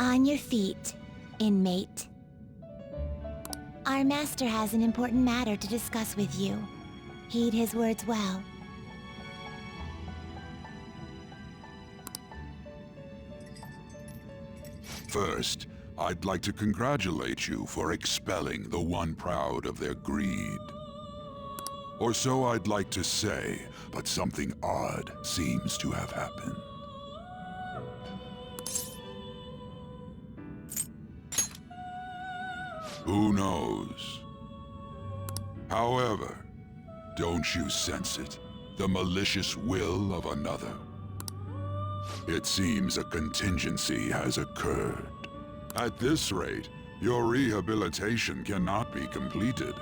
On your feet, inmate. Our master has an important matter to discuss with you. Heed his words well. First, I'd like to congratulate you for expelling the one proud of their greed. Or so I'd like to say, but something odd seems to have happened. Who knows? However, don't you sense it? The malicious will of another? It seems a contingency has occurred. At this rate, your rehabilitation cannot be completed,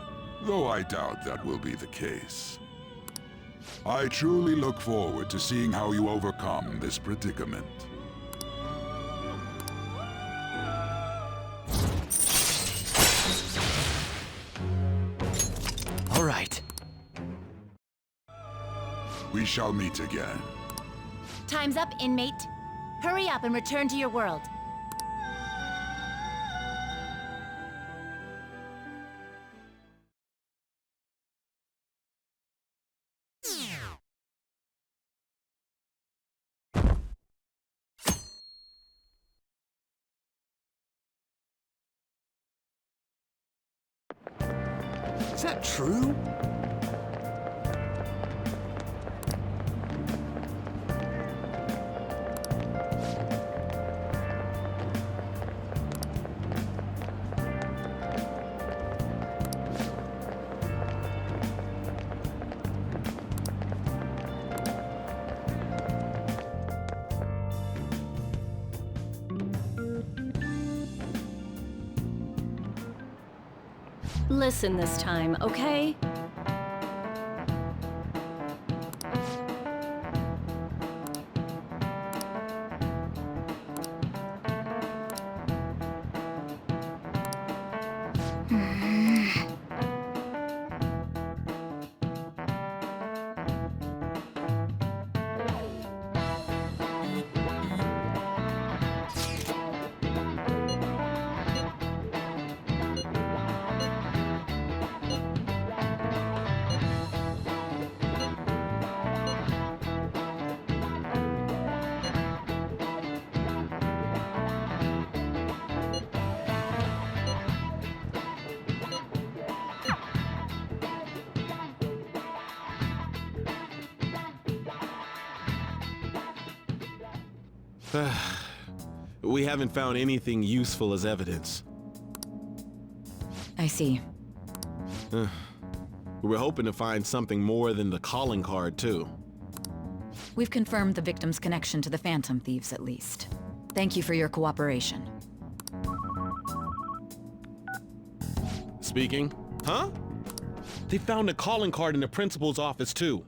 though I doubt that will be the case. I truly look forward to seeing how you overcome this predicament. All right. We shall meet again. Time's up, inmate. Hurry up and return to your world. Is that true? Listen this time, okay? We haven't found anything useful as evidence. I see. We were hoping to find something more than the calling card, too. We've confirmed the victim's connection to the Phantom Thieves, at least. Thank you for your cooperation. Speaking? Huh? They found a calling card in the principal's office, too.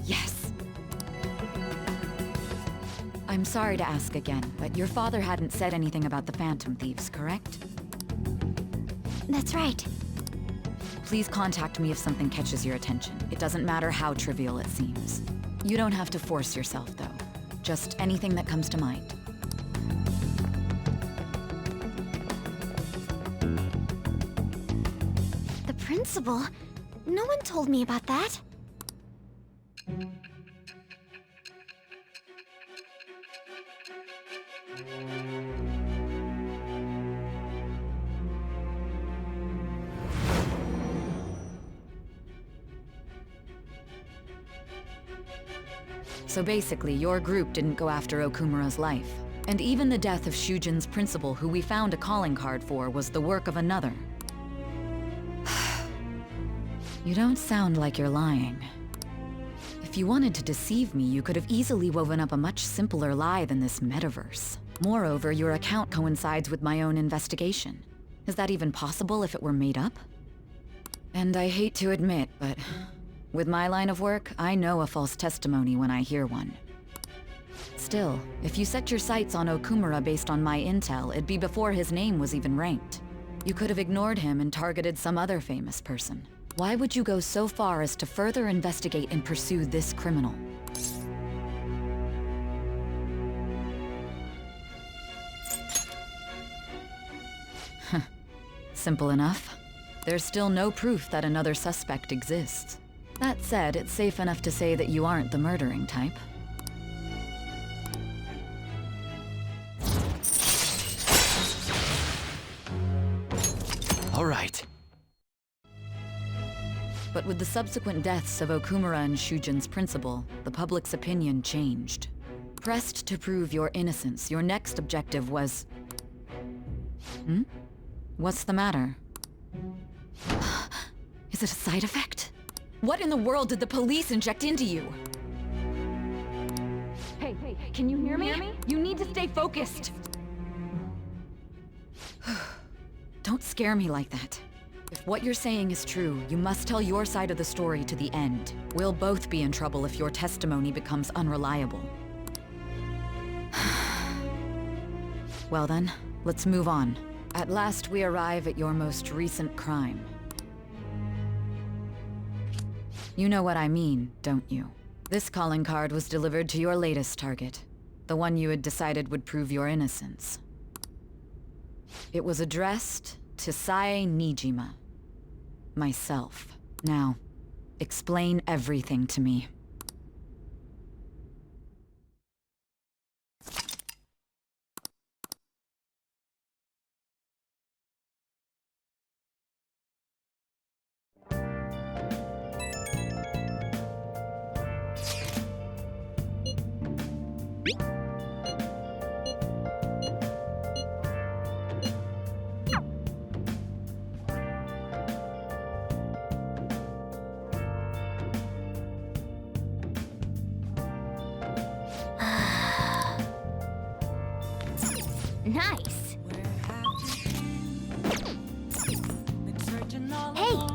Yes. I'm sorry to ask again, but your father hadn't said anything about the Phantom Thieves, correct? That's right. Please contact me if something catches your attention. It doesn't matter how trivial it seems. You don't have to force yourself, though. Just anything that comes to mind. The principal? No one told me about that. So basically, your group didn't go after Okumura's life. And even the death of Shujin's principal, who we found a calling card for, was the work of another. You don't sound like you're lying. If you wanted to deceive me, you could have easily woven up a much simpler lie than this metaverse. Moreover, your account coincides with my own investigation. Is that even possible if it were made up? And I hate to admit, but with my line of work, I know a false testimony when I hear one. Still, if you set your sights on Okumura based on my intel, it'd be before his name was even ranked. You could have ignored him and targeted some other famous person. Why would you go so far as to further investigate and pursue this criminal? Simple enough. There's still no proof that another suspect exists. That said, it's safe enough to say that you aren't the murdering type. All right. But with the subsequent deaths of Okumura and Shujin's principal, the public's opinion changed. Pressed to prove your innocence, your next objective was... What's the matter? Is it a side effect? What in the world did the police inject into you? Hey, can you hear me? You need to stay focused! Don't scare me like that. If what you're saying is true, you must tell your side of the story to the end. We'll both be in trouble if your testimony becomes unreliable. Well then, let's move on. At last we arrive at your most recent crime. You know what I mean, don't you? This calling card was delivered to your latest target. The one you had decided would prove your innocence. It was addressed to Sae Nijima. Myself. Now, explain everything to me. Nice. Hey!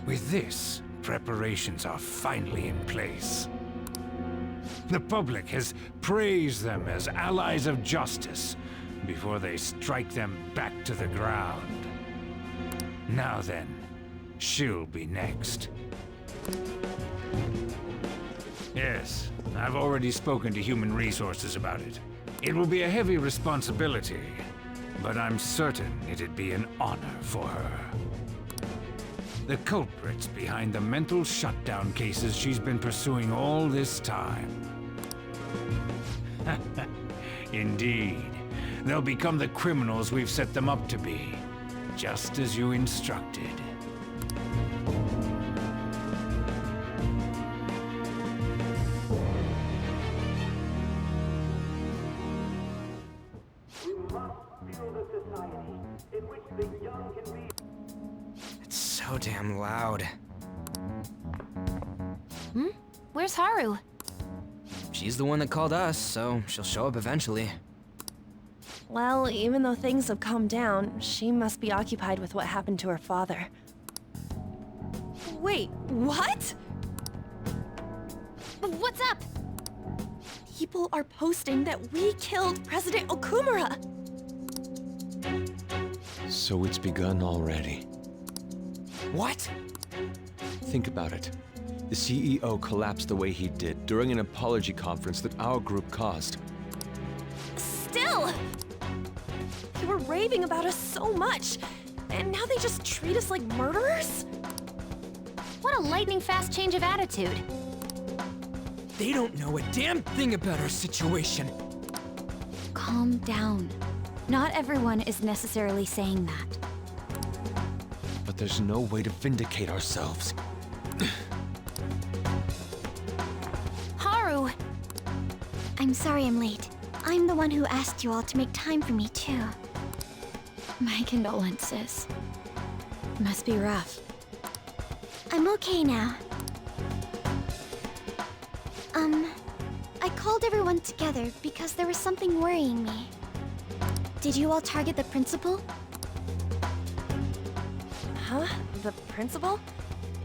With this, preparations are finally in place. The public has praised them as allies of justice before they strike them back to the ground. Now then, she'll be next. Yes, I've already spoken to Human Resources about it. It will be a heavy responsibility, but I'm certain it'd be an honor for her. The culprits behind the mental shutdown cases she's been pursuing all this time. Indeed. They'll become the criminals we've set them up to be, just as you instructed. It's so damn loud. Where's Haru? She's the one that called us, so she'll show up eventually. Well, even though things have calmed down, she must be occupied with what happened to her father. Wait, what? What's up? People are posting that we killed President Okumura! So it's begun already. What? Think about it. The CEO collapsed the way he did during an apology conference that our group caused. Still, They were raving about us so much, and now they just treat us like murderers? What a lightning-fast change of attitude. They don't know a damn thing about our situation. Calm down. Not everyone is necessarily saying that. But there's no way to vindicate ourselves. Haru! I'm sorry I'm late. I'm the one who asked you all to make time for me, too. My condolences. Must be rough. I'm okay now. I called everyone together because there was something worrying me. Did you all target the principal? Huh? The principal?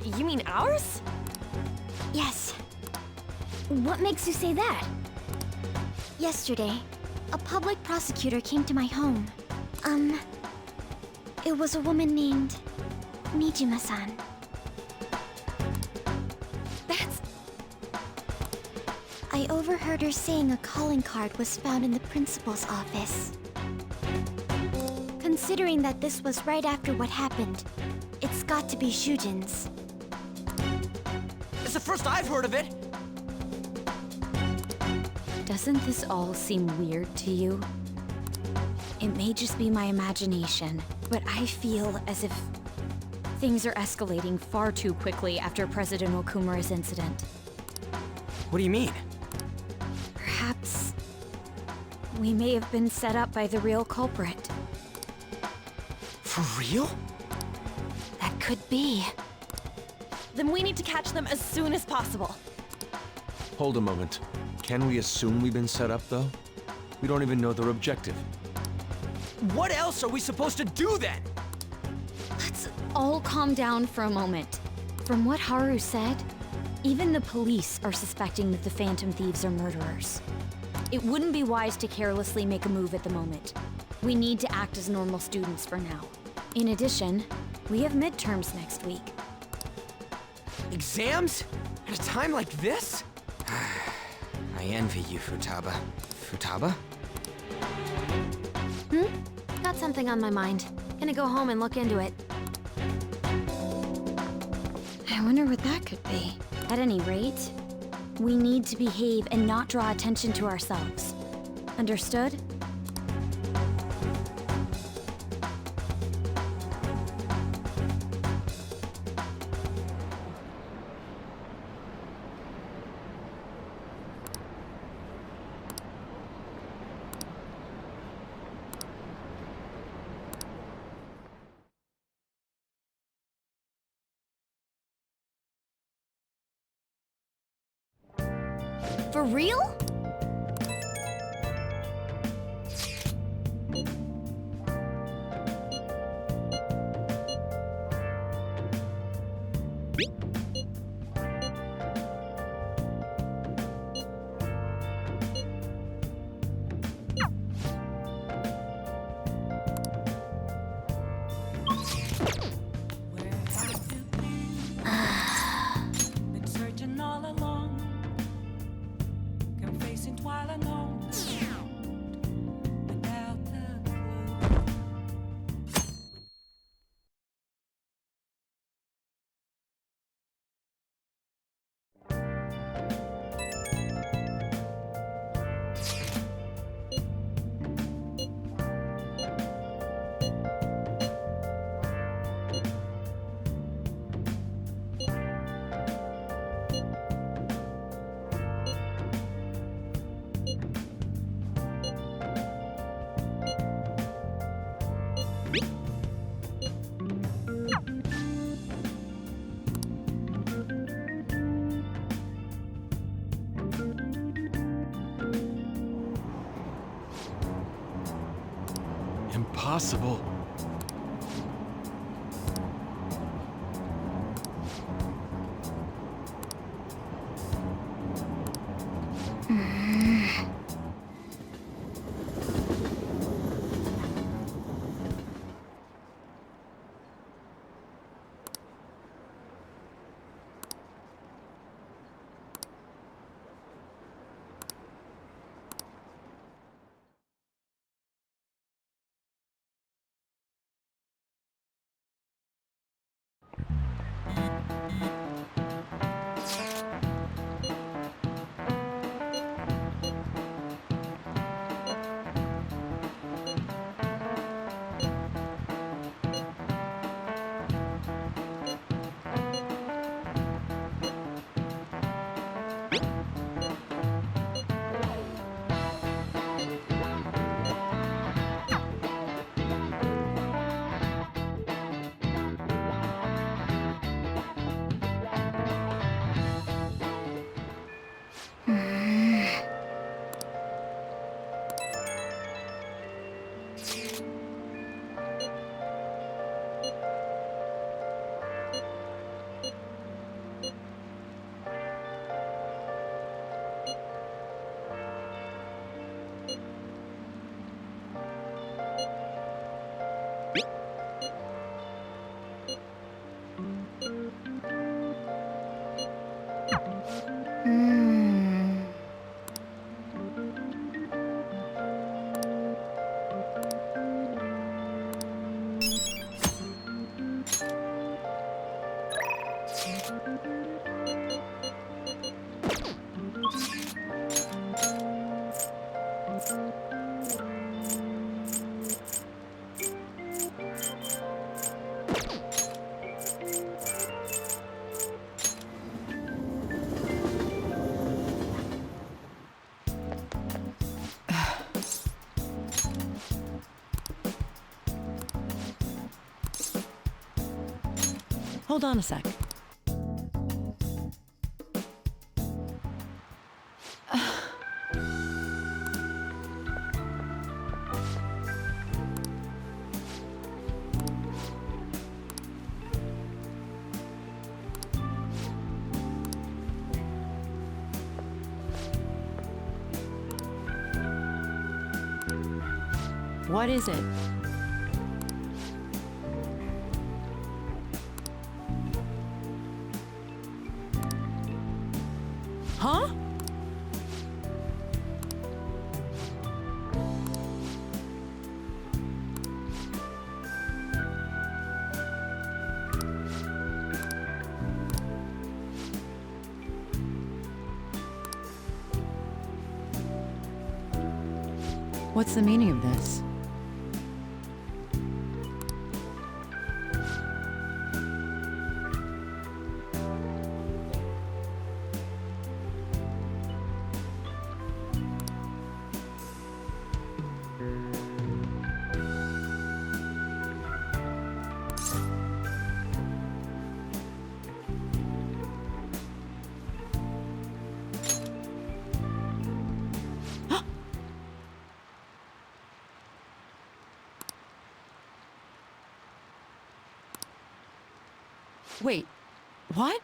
You mean ours? Yes. What makes you say that? Yesterday, a public prosecutor came to my home. It was a woman named Mijima-san. That's... I overheard her saying a calling card was found in the principal's office. Considering that this was right after what happened, it's got to be Shujin's. It's the first I've heard of it. Doesn't this all seem weird to you? It may just be my imagination, but I feel as if things are escalating far too quickly after President Okumura's incident. What do you mean? Perhaps we may have been set up by the real culprit. For real? That could be. Then we need to catch them as soon as possible. Hold a moment. Can we assume we've been set up, though? We don't even know their objective. What else are we supposed to do then? Let's all calm down for a moment. From what Haru said, even the police are suspecting that the Phantom Thieves are murderers. It wouldn't be wise to carelessly make a move at the moment. We need to act as normal students for now. In addition, we have midterms next week. Exams? At a time like this? I envy you, Futaba. Futaba? Got something on my mind. Gonna go home and look into it. I wonder what that could be. At any rate, we need to behave and not draw attention to ourselves. Understood? For real? Been searching all along, confessing while alone, without a clue. Impossible. Hold on a sec. What is it? Huh? What's the meaning of this? Wait, what?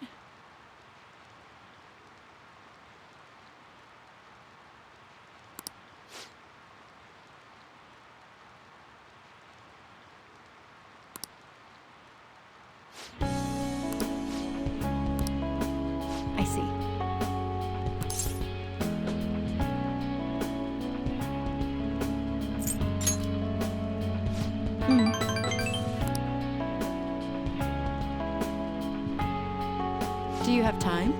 I see. Do you have time?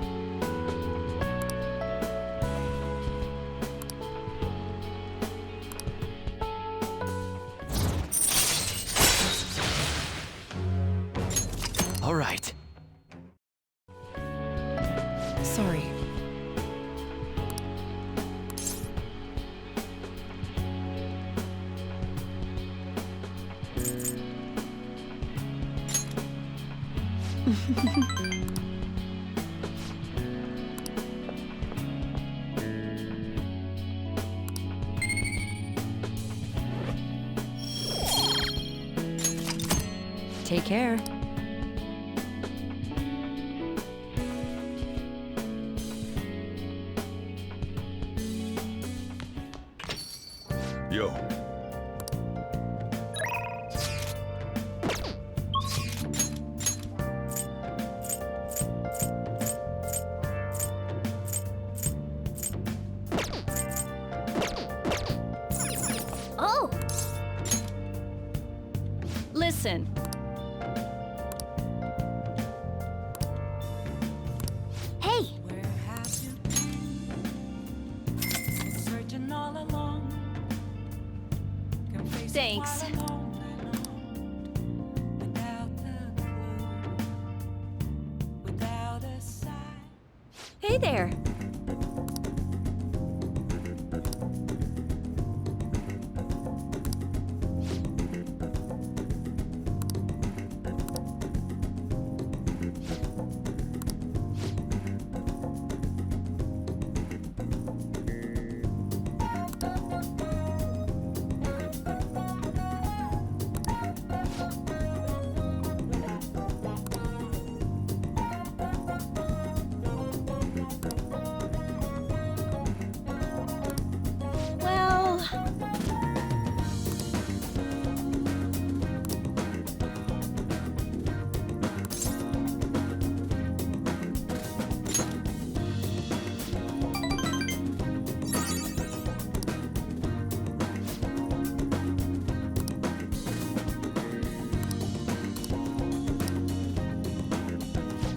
All right. Sorry. Take care. Yo. Oh! Listen. Hey! Where have you been? Been searching all along. Can face it Thanks. while alone and without the clue, without a sign. Hey there! Well...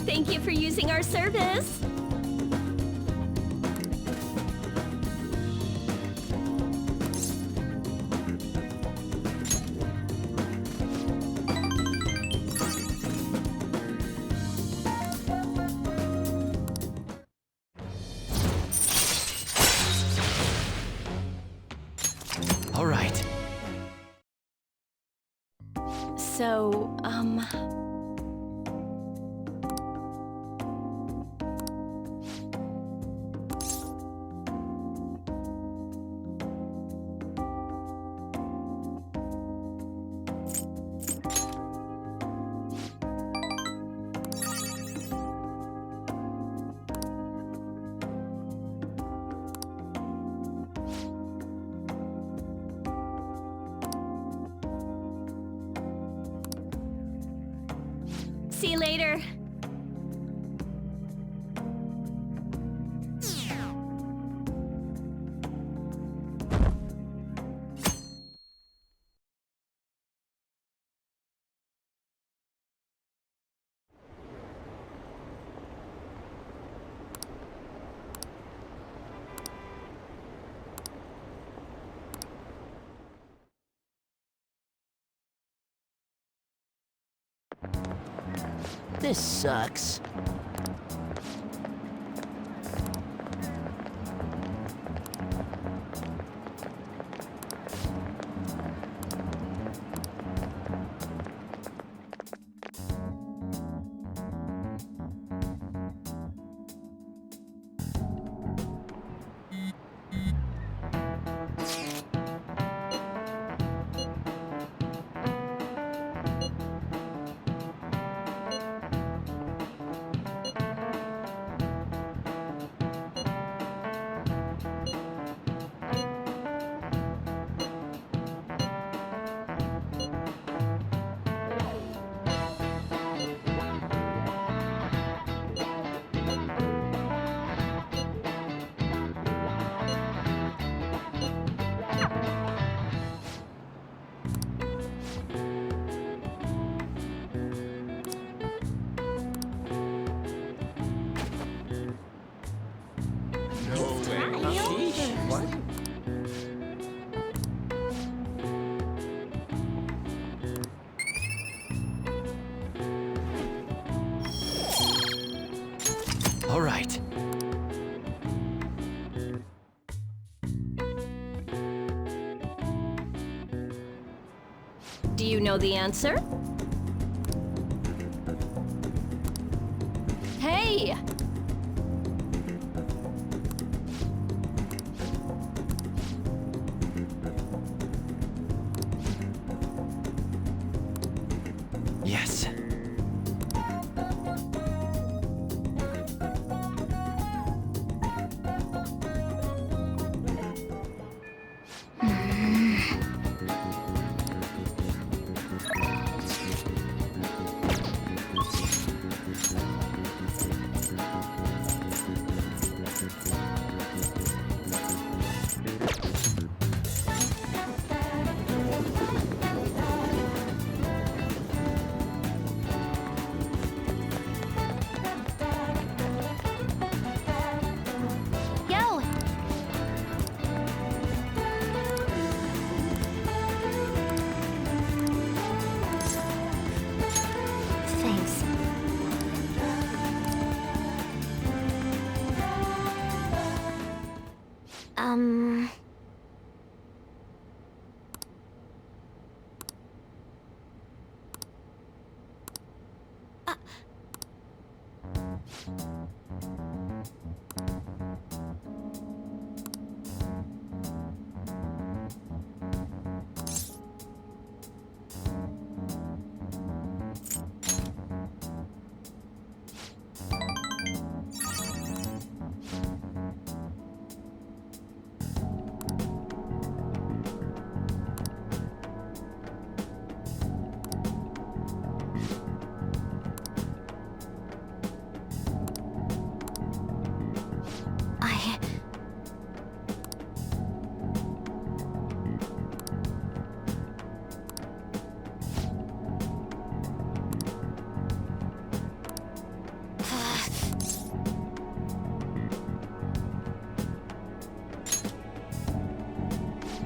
Thank you for using our service. All right. So, See you later. This sucks. All right. Do you know the answer? Hey! Yes. Yo! Thanks.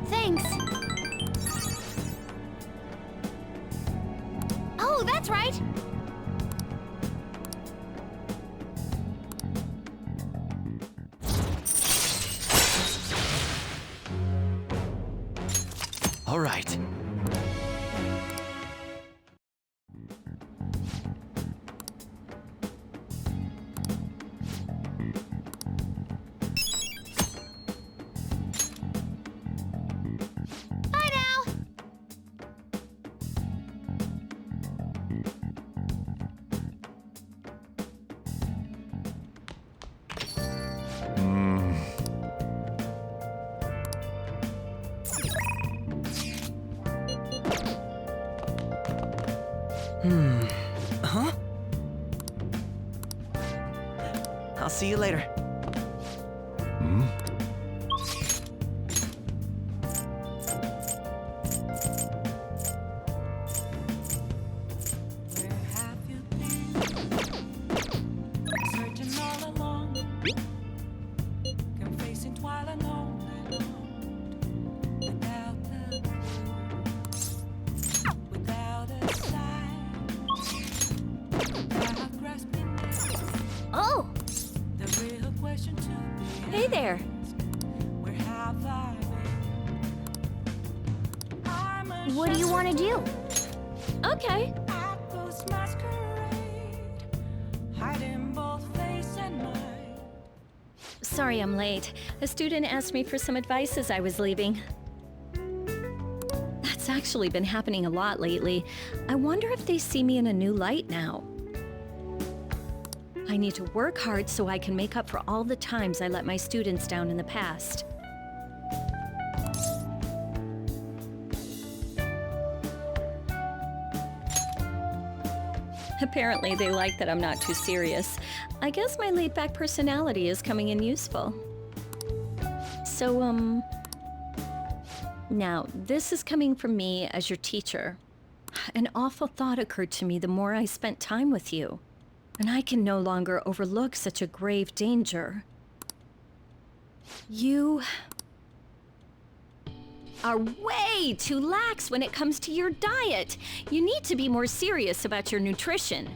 Thanks. Oh, that's right. All right. Bye now. Huh? See you later. Hmm? Where have you been? Searching all along, confessing while alone without the without a sign, without grasping Oh, the real question to be hey there. asked, where have I been? I'm a What do you want to do? Okay. at ghost masquerade, hiding both face and mind. Sorry I'm late. A student asked me for some advice as I was leaving. That's actually been happening a lot lately. I wonder if they see me in a new light now. I need to work hard so I can make up for all the times I let my students down in the past. Apparently, they like that I'm not too serious. I guess my laid-back personality is coming in useful. So, now, this is coming from me as your teacher. An awful thought occurred to me the more I spent time with you, and I can no longer overlook such a grave danger. You are way too lax when it comes to your diet. You need to be more serious about your nutrition.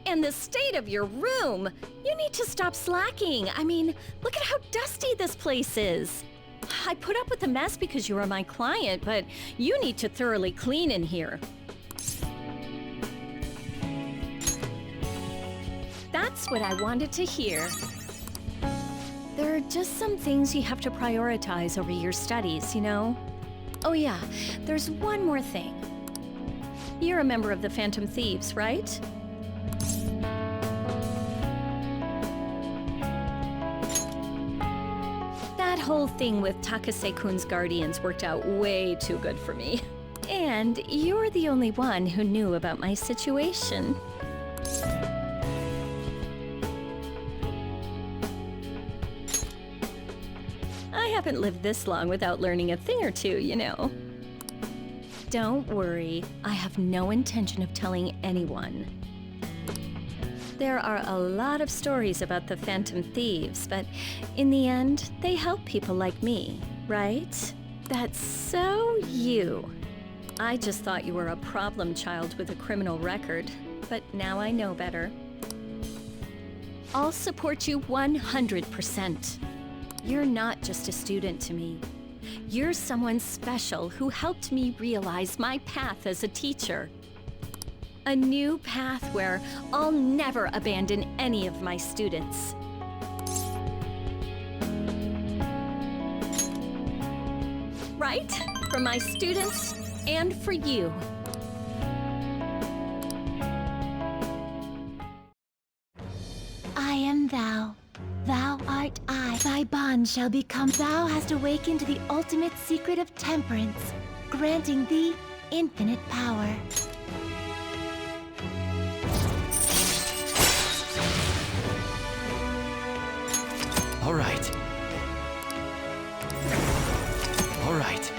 And the state of your room. You need to stop slacking. I mean, look at how dusty this place is. I put up with the mess because you are my client, but you need to thoroughly clean in here. That's what I wanted to hear. There are just some things you have to prioritize over your studies, you know? Oh yeah, there's one more thing. You're a member of the Phantom Thieves, right? That whole thing with Takase-kun's guardians worked out way too good for me. And you're the only one who knew about my situation. I haven't lived this long without learning a thing or two, you know. Don't worry, I have no intention of telling anyone. There are a lot of stories about the Phantom Thieves, but in the end, they help people like me, right? That's so you. I just thought you were a problem child with a criminal record, but now I know better. I'll support you 100%. You're not just a student to me. You're someone special who helped me realize my path as a teacher. A new path where I'll never abandon any of my students. Right? For my students and for you. I am thou. Thou art I. Thy bond shall become. Thou hast awakened to the ultimate secret of temperance, granting thee infinite power. All right. All right.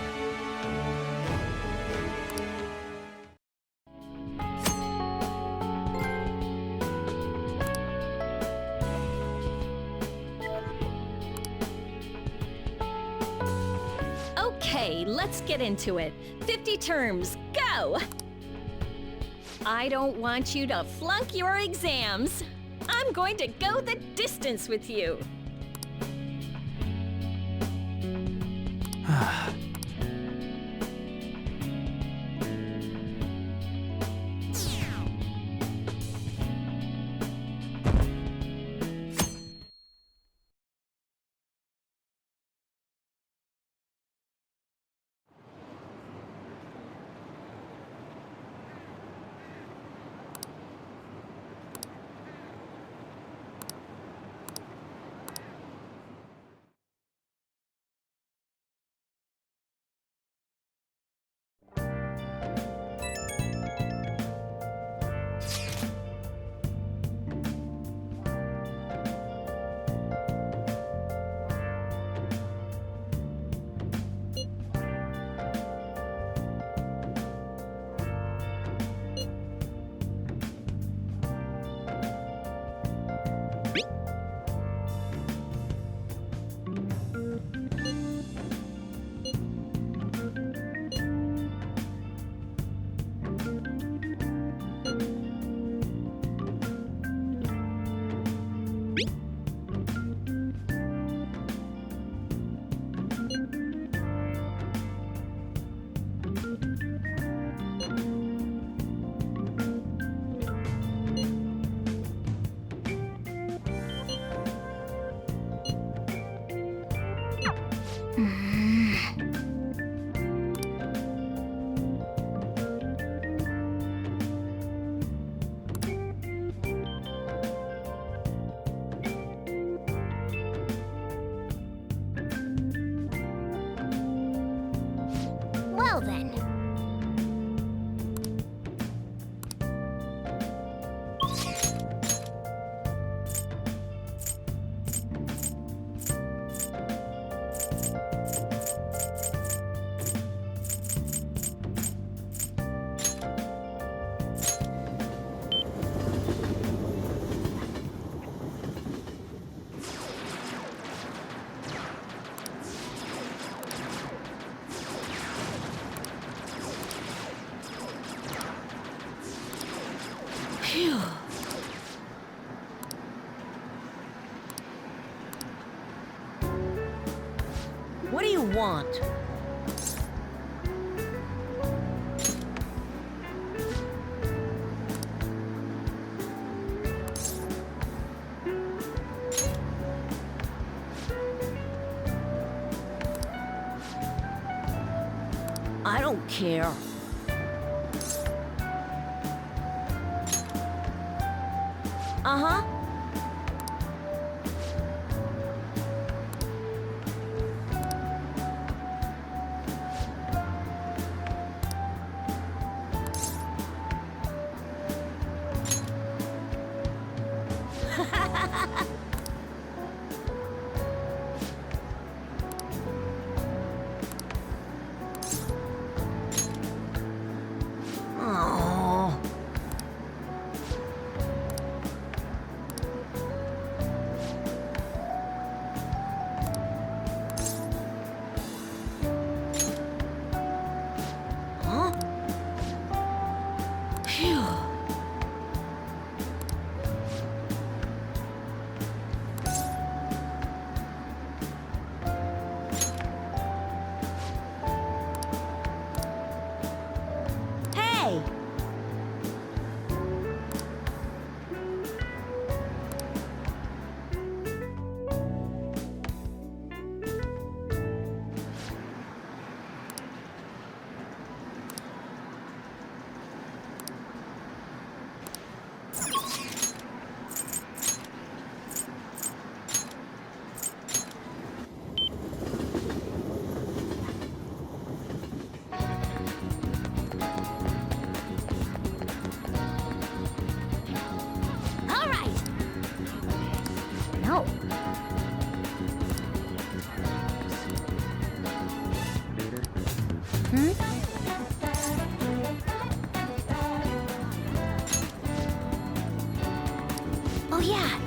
Okay, let's get into it. 50 terms, go! I don't want you to flunk your exams. I'm going to go the distance with you. Well then. Phew. What do you want? I don't care. Uh-huh. Oh. Huh? Phew. Hey! All right. No. Oh yeah.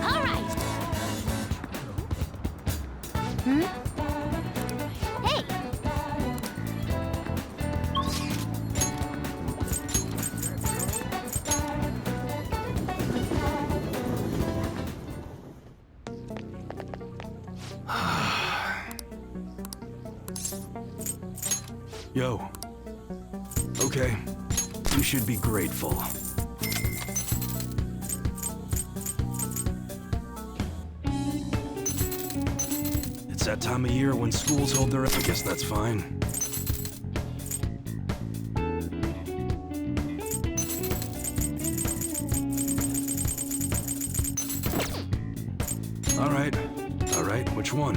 All right. Hey. Yo. Okay. You should be grateful. It's that time of year when schools hold their... I guess that's fine. All right, which one?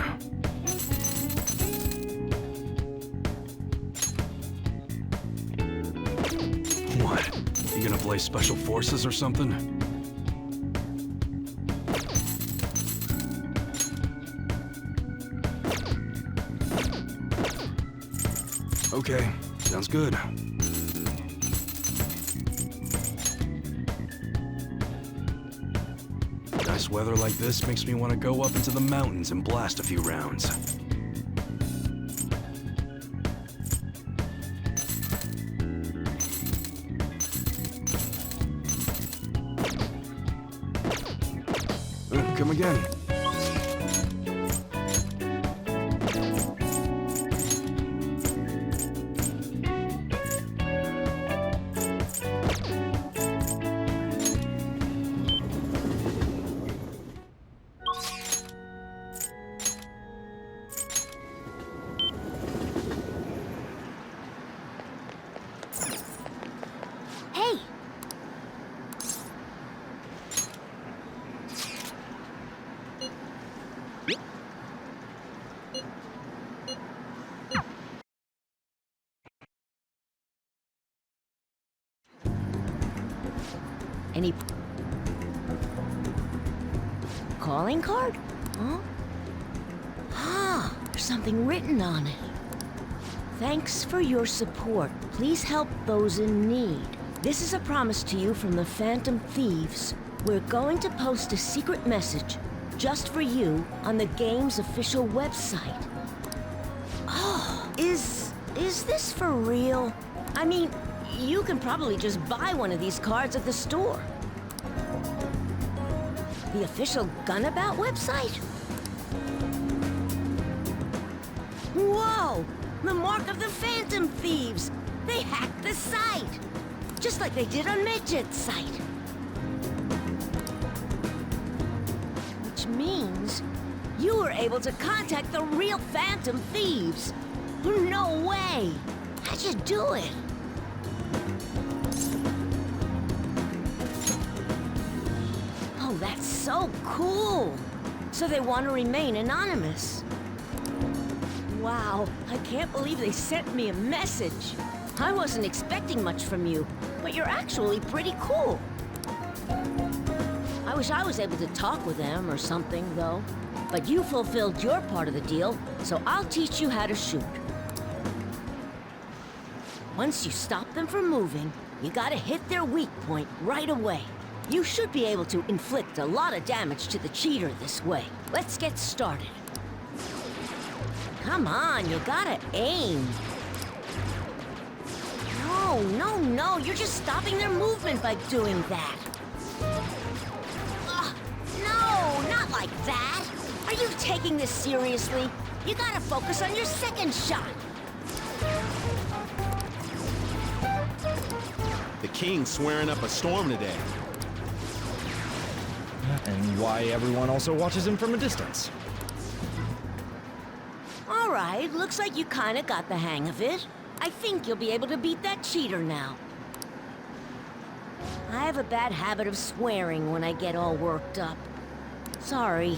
What? You gonna play Special Forces or something? Okay, sounds good. Nice weather like this makes me want to go up into the mountains and blast a few rounds. Come again. Hey! Any calling card? Huh? Ah, there's something written on it. Thanks for your support. Please help those in need. This is a promise to you from the Phantom Thieves. We're going to post a secret message just for you on the game's official website. Oh, is this for real? I mean, you can probably just buy one of these cards at the store. The official Gunabout website? Whoa! The mark of the Phantom Thieves! They hacked the site! Just like they did on Midget's site. Which means you were able to contact the real Phantom Thieves. No way! How'd you do it? Oh, that's so cool! So they want to remain anonymous. Wow, I can't believe they sent me a message. I wasn't expecting much from you, but you're actually pretty cool. I wish I was able to talk with them or something, though. But you fulfilled your part of the deal, so I'll teach you how to shoot. Once you stop them from moving, you gotta hit their weak point right away. You should be able to inflict a lot of damage to the cheater this way. Let's get started. Come on, you gotta aim. No, you're just stopping their movement by doing that. No, not like that. Are you taking this seriously? You gotta focus on your second shot. The king's swearing up a storm today. And why everyone also watches him from a distance. All right, looks like you kinda got the hang of it. I think you'll be able to beat that cheater now. I have a bad habit of swearing when I get all worked up. Sorry.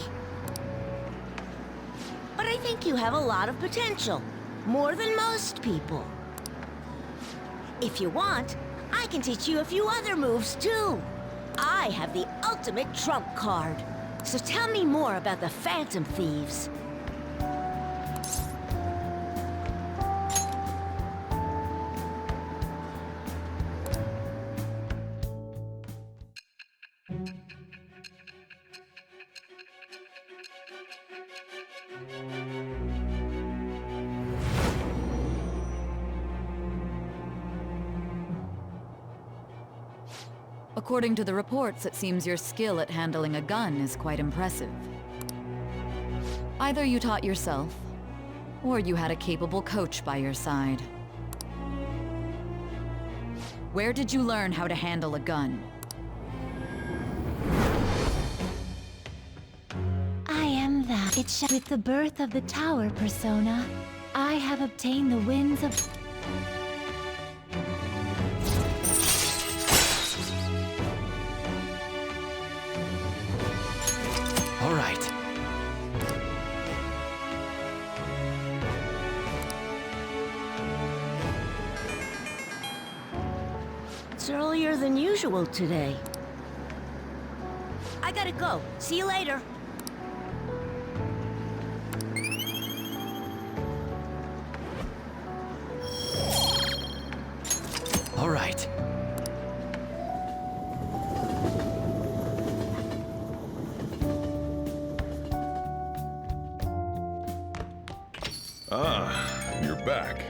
But I think you have a lot of potential. More than most people. If you want, I can teach you a few other moves too. I have the ultimate trump card. So tell me more about the Phantom Thieves. According to the reports, it seems your skill at handling a gun is quite impressive. Either you taught yourself, or you had a capable coach by your side. Where did you learn how to handle a gun? I am that. With the birth of the tower persona, I have obtained the winds of... All right. It's earlier than usual today. I gotta go. See you later. All right. Ah, you're back.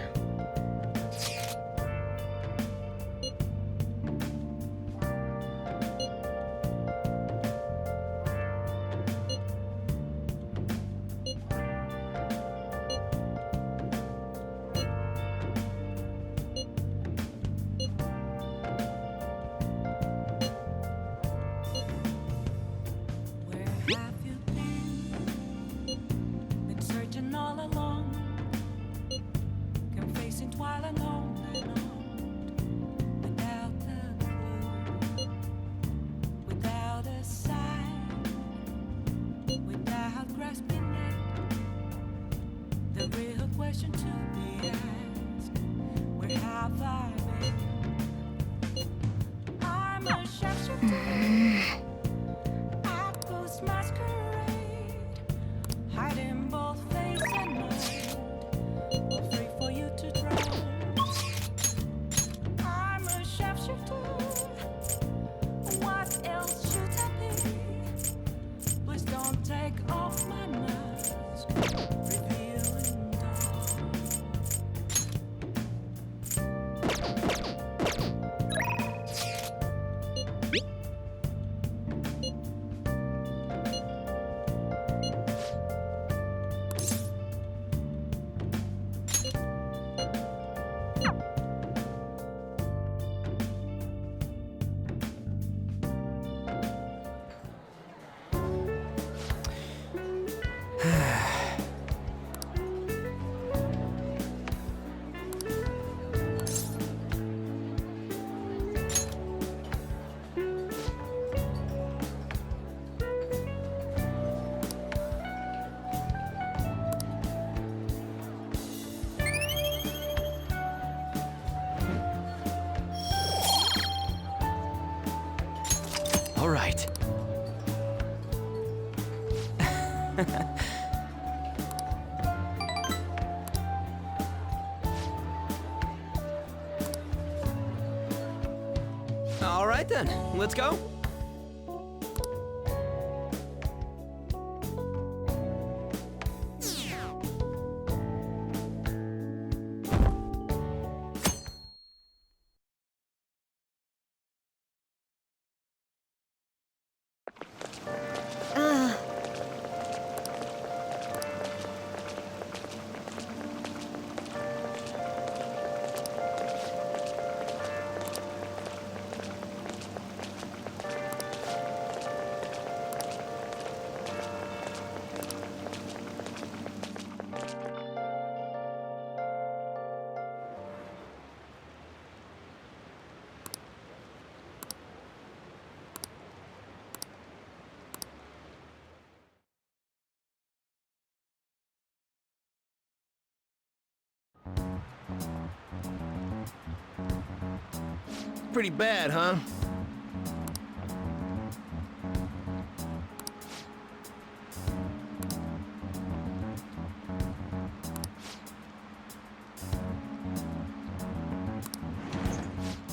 masquerade, hiding both face and mind, free for you to drown. I'm a sharpshooter. What else should I be? Please don't take off my mask, revealing dark. All right. All right then, let's go. Pretty bad, huh?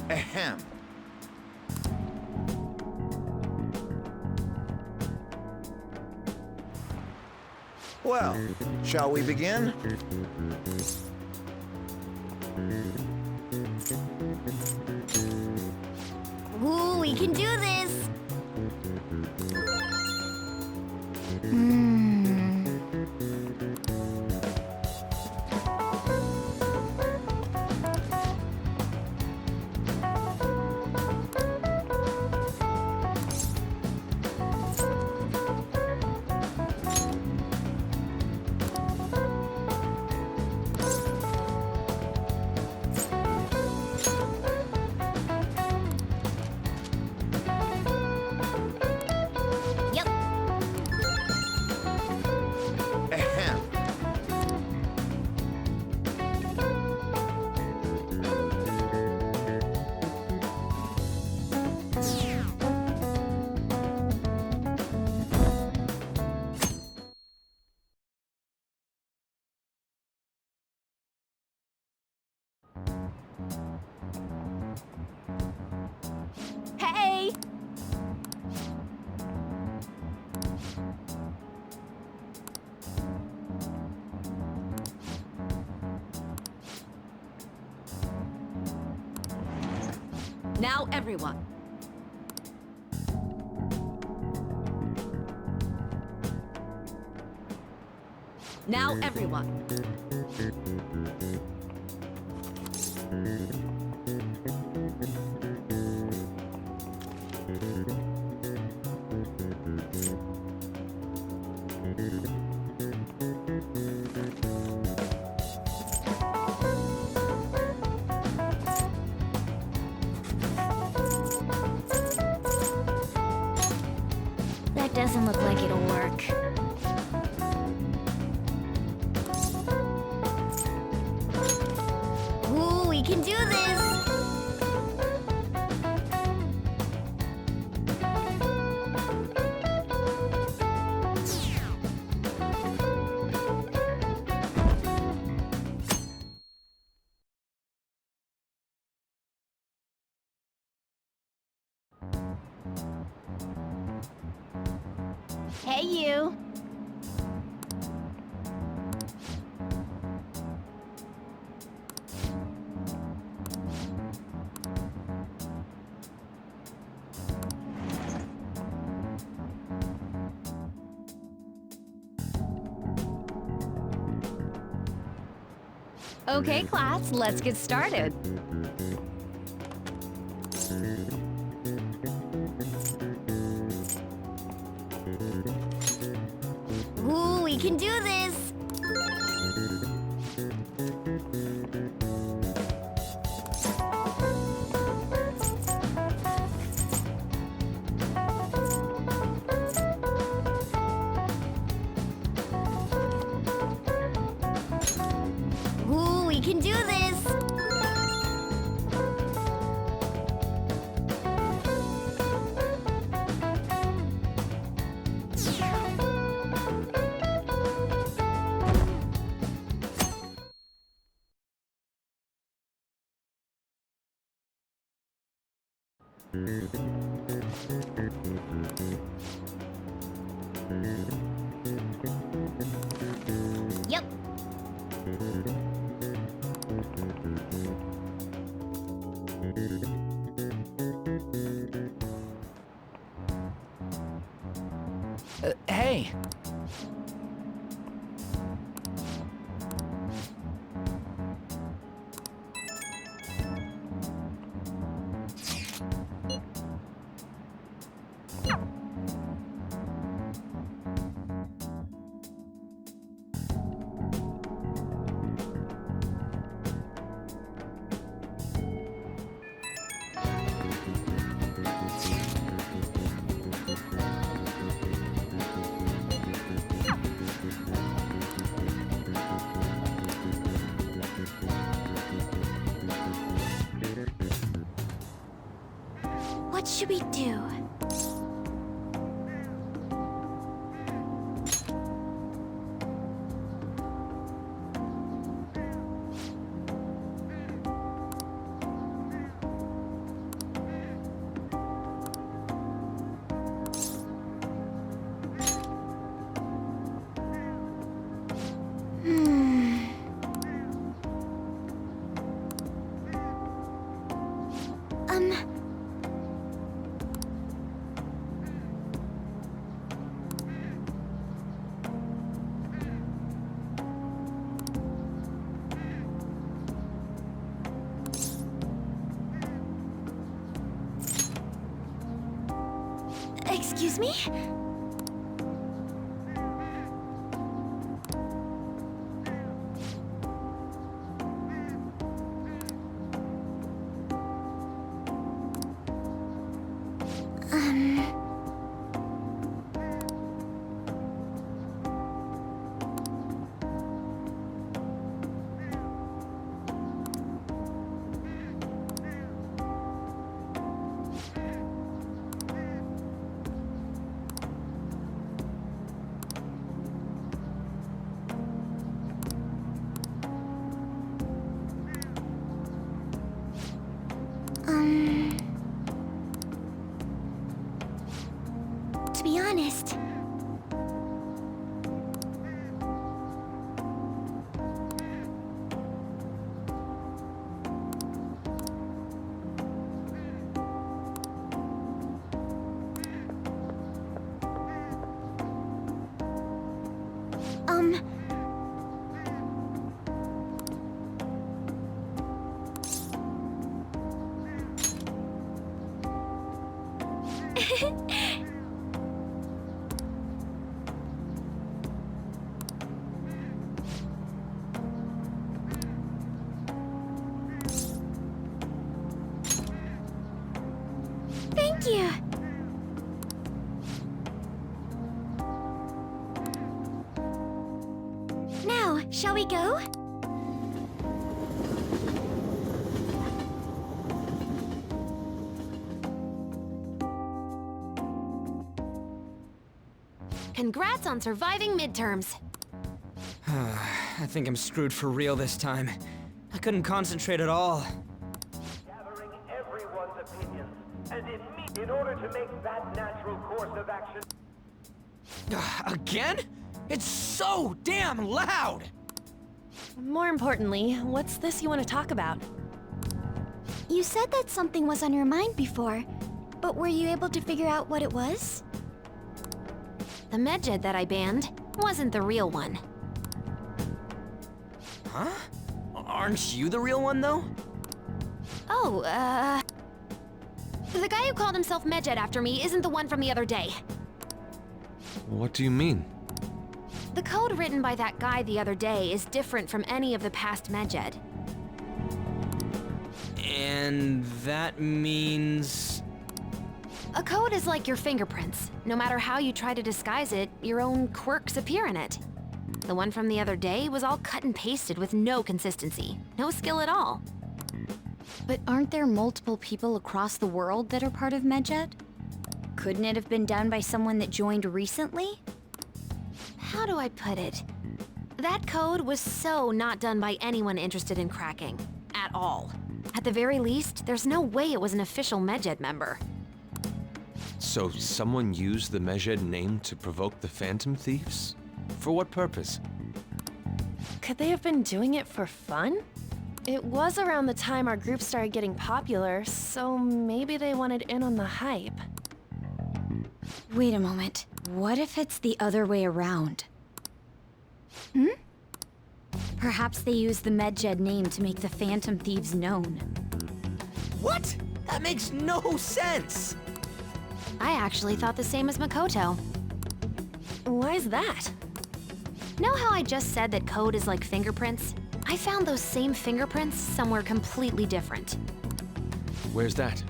Ahem. Well, shall we begin? Ooh, we can do this! Ahem. Hey! Now, everyone. Now, everyone. That doesn't look like it'll work. Ooh, we can do this! Hey, you. Okay, class, let's get started. Ooh, we can do this. Ooh, we can do this. Yep. Hey! What should we do? Excuse me? To be honest, thank you. Now, shall we go? Congrats on surviving midterms. I think I'm screwed for real this time. I couldn't concentrate at all. Gathering everyone's opinions, and in order to make that natural course of action. Again? It's so damn loud! More importantly, what's this you want to talk about? You said that something was on your mind before, but were you able to figure out what it was? The medjed that I banned wasn't the real one. Huh? Aren't you the real one, though? Oh, the guy who called himself Medjed after me isn't the one from the other day. What do you mean? The code written by that guy the other day is different from any of the past Medjed. And that means... A code is like your fingerprints. No matter how you try to disguise it, your own quirks appear in it. The one from the other day was all cut and pasted with no consistency, no skill at all. But aren't there multiple people across the world that are part of Medjed? Couldn't it have been done by someone that joined recently? How do I put it? That code was so not done by anyone interested in cracking. At all. At the very least, there's no way it was an official Medjed member. So someone used the Medjed name to provoke the Phantom Thieves? For what purpose? Could they have been doing it for fun? It was around the time our group started getting popular, so maybe they wanted in on the hype. Wait a moment. What if it's the other way around? Perhaps they used the Medjed name to make the Phantom Thieves known. What? That makes no sense! I actually thought the same as Makoto. Why's that? Know how I just said that code is like fingerprints? I found those same fingerprints somewhere completely different. Where's that?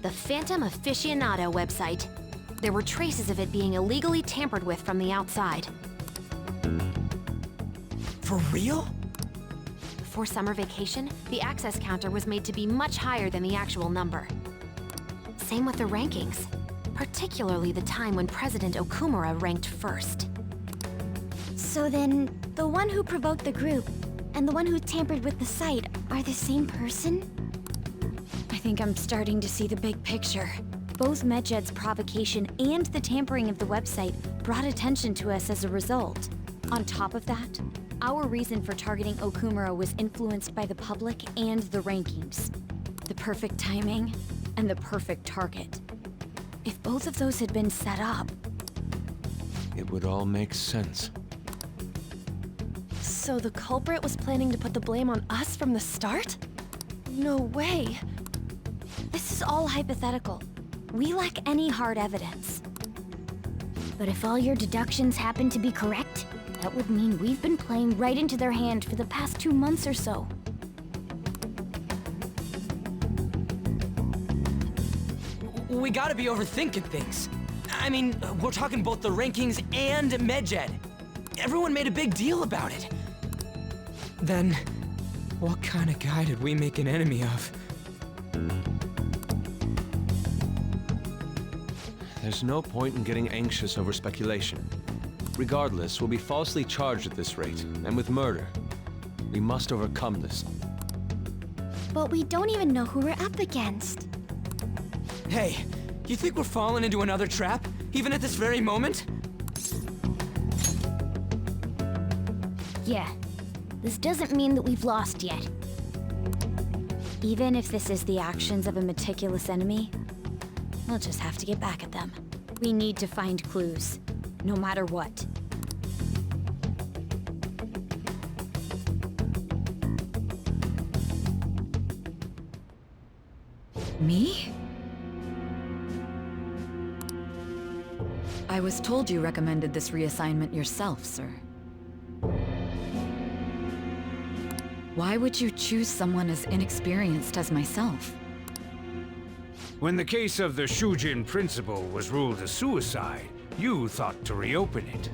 The Phantom Aficionado website. There were traces of it being illegally tampered with from the outside. For real? Before summer vacation, the access counter was made to be much higher than the actual number. Same with the rankings, particularly the time when President Okumura ranked first. So then, the one who provoked the group and the one who tampered with the site are the same person? I think I'm starting to see the big picture. Both Medjed's provocation and the tampering of the website brought attention to us as a result. On top of that, our reason for targeting Okumura was influenced by the public and the rankings. The perfect timing and the perfect target. If both of those had been set up... It would all make sense. So the culprit was planning to put the blame on us from the start? No way. This is all hypothetical. We lack any hard evidence. But if all your deductions happen to be correct, that would mean we've been playing right into their hand for the past 2 months or so. We gotta be overthinking things. I mean, we're talking both the rankings and Medjed. Everyone made a big deal about it. Then, what kind of guy did we make an enemy of? There's no point in getting anxious over speculation. Regardless, we'll be falsely charged at this rate, and with murder. We must overcome this. But we don't even know who we're up against. Hey, you think we're falling into another trap, even at this very moment? Yeah. This doesn't mean that we've lost yet. Even if this is the actions of a meticulous enemy, we'll just have to get back at them. We need to find clues, no matter what. Me? I was told you recommended this reassignment yourself, sir. Why would you choose someone as inexperienced as myself? When the case of the Shujin principal was ruled a suicide, you thought to reopen it.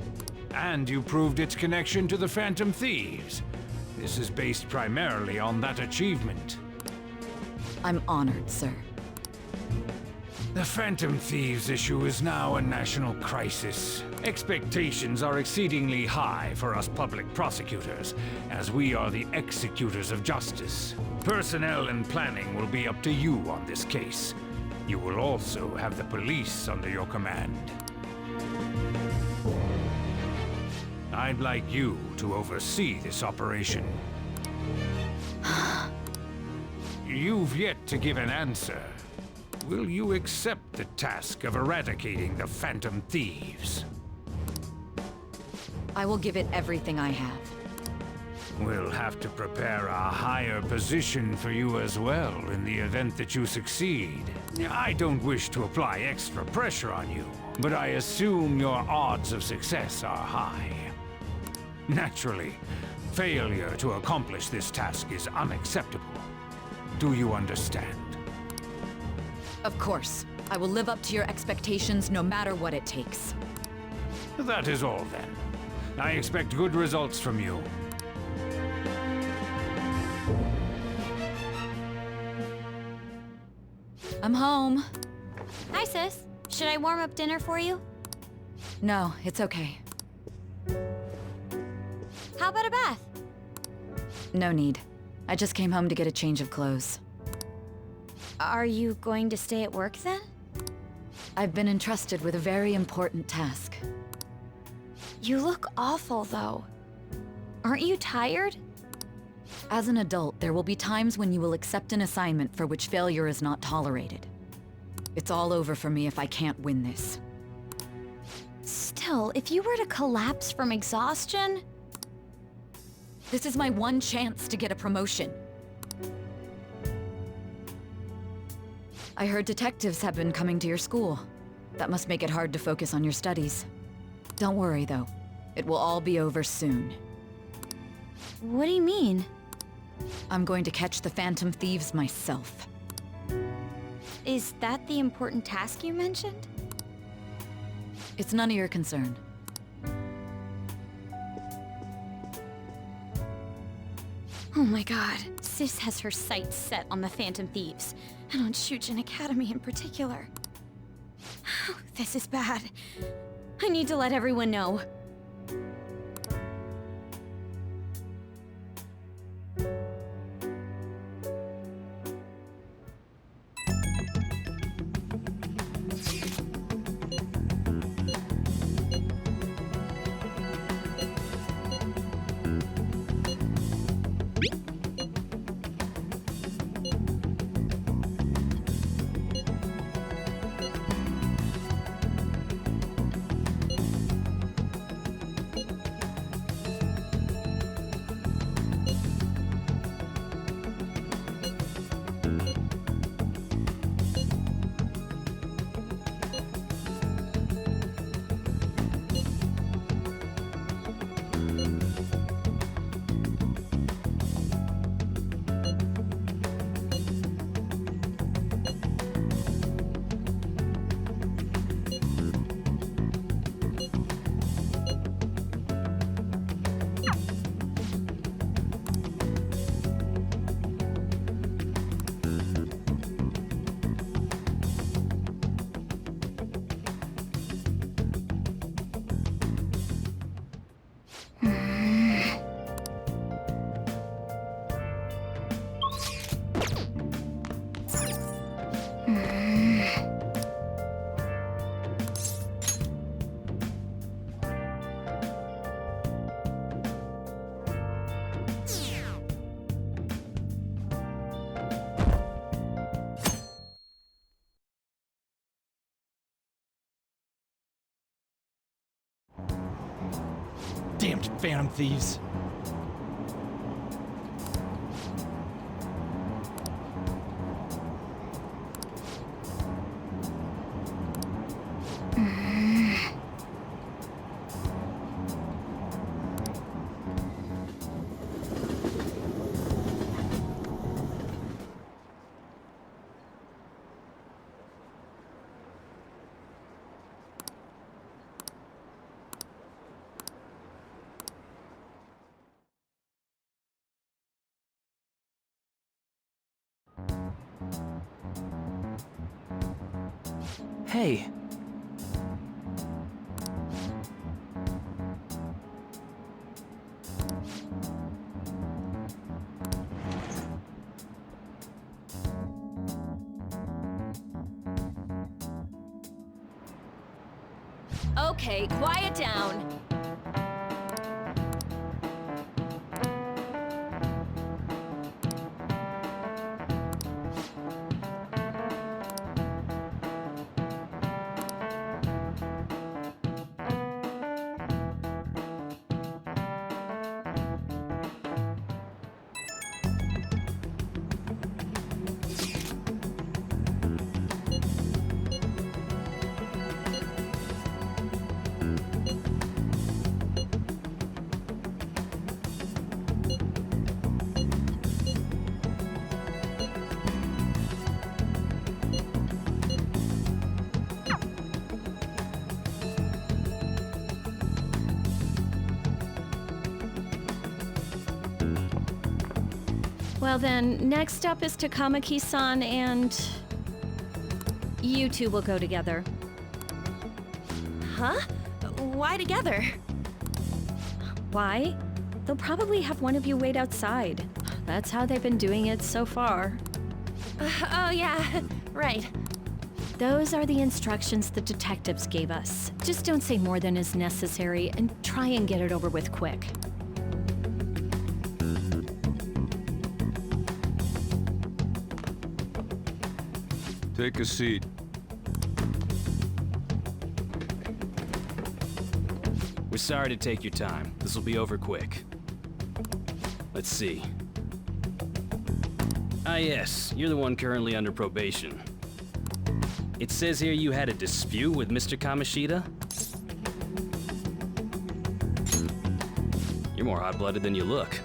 And you proved its connection to the Phantom Thieves. This is based primarily on that achievement. I'm honored, sir. The Phantom Thieves issue is now a national crisis. Expectations are exceedingly high for us public prosecutors, as we are the executors of justice. Personnel and planning will be up to you on this case. You will also have the police under your command. I'd like you to oversee this operation. You've yet to give an answer. Will you accept the task of eradicating the Phantom Thieves? I will give it everything I have. We'll have to prepare a higher position for you as well in the event that you succeed. I don't wish to apply extra pressure on you, but I assume your odds of success are high. Naturally, failure to accomplish this task is unacceptable. Do you understand? Of course. I will live up to your expectations no matter what it takes. That is all then. I expect good results from you. I'm home. Hi, sis. Should I warm up dinner for you? No, it's okay. How about a bath? No need. I just came home to get a change of clothes. Are you going to stay at work then? I've been entrusted with a very important task. You look awful, though. Aren't you tired? As an adult, there will be times when you will accept an assignment for which failure is not tolerated. It's all over for me if I can't win this. Still, if you were to collapse from exhaustion... This is my one chance to get a promotion. I heard detectives have been coming to your school. That must make it hard to focus on your studies. Don't worry, though. It will all be over soon. What do you mean? I'm going to catch the Phantom Thieves myself. Is that the important task you mentioned? It's none of your concern. Oh my god, Sis has her sights set on the Phantom Thieves, and on Shujin Academy in particular. This is bad. I need to let everyone know. Damned Phantom Thieves. Hey. Okay, quiet down. Well then, next up is Takamaki-san and... you two will go together. Huh? Why together? Why? They'll probably have one of you wait outside. That's how they've been doing it so far. Oh yeah, right. Those are the instructions the detectives gave us. Just don't say more than is necessary and try and get it over with quick. Take a seat. We're sorry to take your time. This will be over quick. Let's see. Ah yes, you're the one currently under probation. It says here you had a dispute with Mr. Kamoshida? You're more hot-blooded than you look.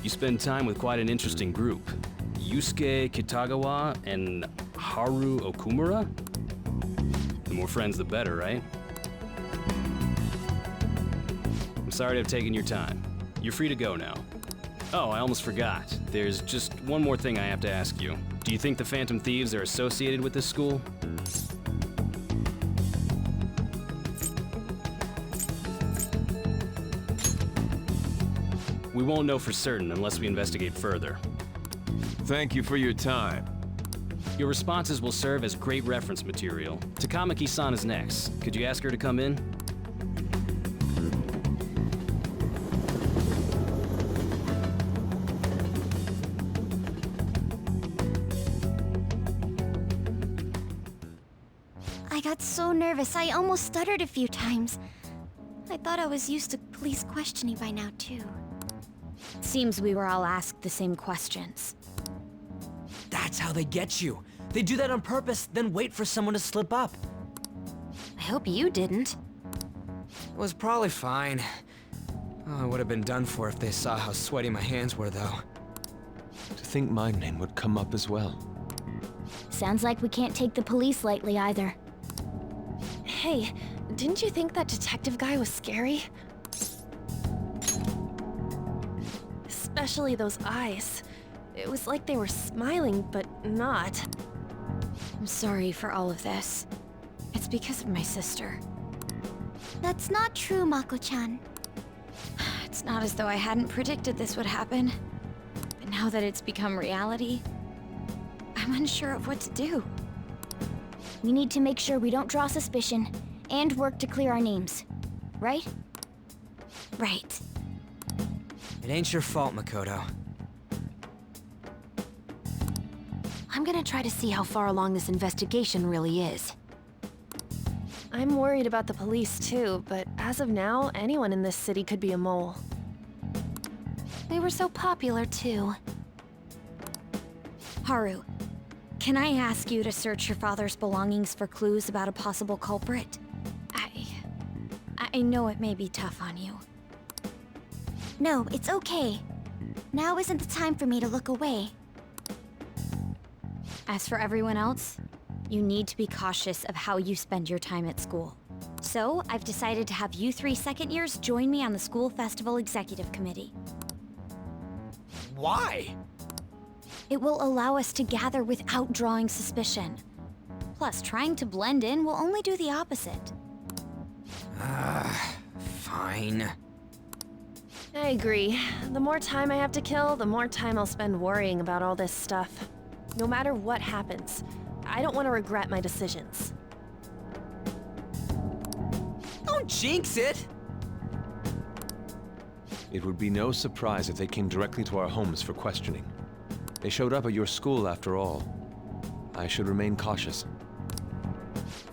You spend time with quite an interesting group. Yusuke Kitagawa and Haru Okumura? The more friends, the better, right? I'm sorry to have taken your time. You're free to go now. Oh, I almost forgot. There's just one more thing I have to ask you. Do you think the Phantom Thieves are associated with this school? We won't know for certain unless we investigate further. Thank you for your time. Your responses will serve as great reference material. Takamaki-san is next. Could you ask her to come in? I got so nervous, I almost stuttered a few times. I thought I was used to police questioning by now, too. Seems we were all asked the same questions. That's how they get you. They do that on purpose, then wait for someone to slip up. I hope you didn't. It was probably fine. Oh, I would have been done for if they saw how sweaty my hands were, though. To think my name would come up as well. Sounds like we can't take the police lightly either. Hey, didn't you think that detective guy was scary? Especially those eyes. It was like they were smiling, but not. I'm sorry for all of this. It's because of my sister. That's not true, Mako-chan. It's not as though I hadn't predicted this would happen. But now that it's become reality, I'm unsure of what to do. We need to make sure we don't draw suspicion, and work to clear our names. Right? Right. It ain't your fault, Makoto. I'm gonna try to see how far along this investigation really is. I'm worried about the police too, but as of now, anyone in this city could be a mole. They were so popular, too. Haru, can I ask you to search your father's belongings for clues about a possible culprit? I know it may be tough on you. No, it's okay. Now isn't the time for me to look away. As for everyone else, you need to be cautious of how you spend your time at school. So, I've decided to have you 3 second years join me on the School Festival Executive Committee. Why? It will allow us to gather without drawing suspicion. Plus, trying to blend in will only do the opposite. Fine. I agree. The more time I have to kill, the more time I'll spend worrying about all this stuff. No matter what happens, I don't want to regret my decisions. Don't jinx it! It would be no surprise if they came directly to our homes for questioning. They showed up at your school after all. I should remain cautious.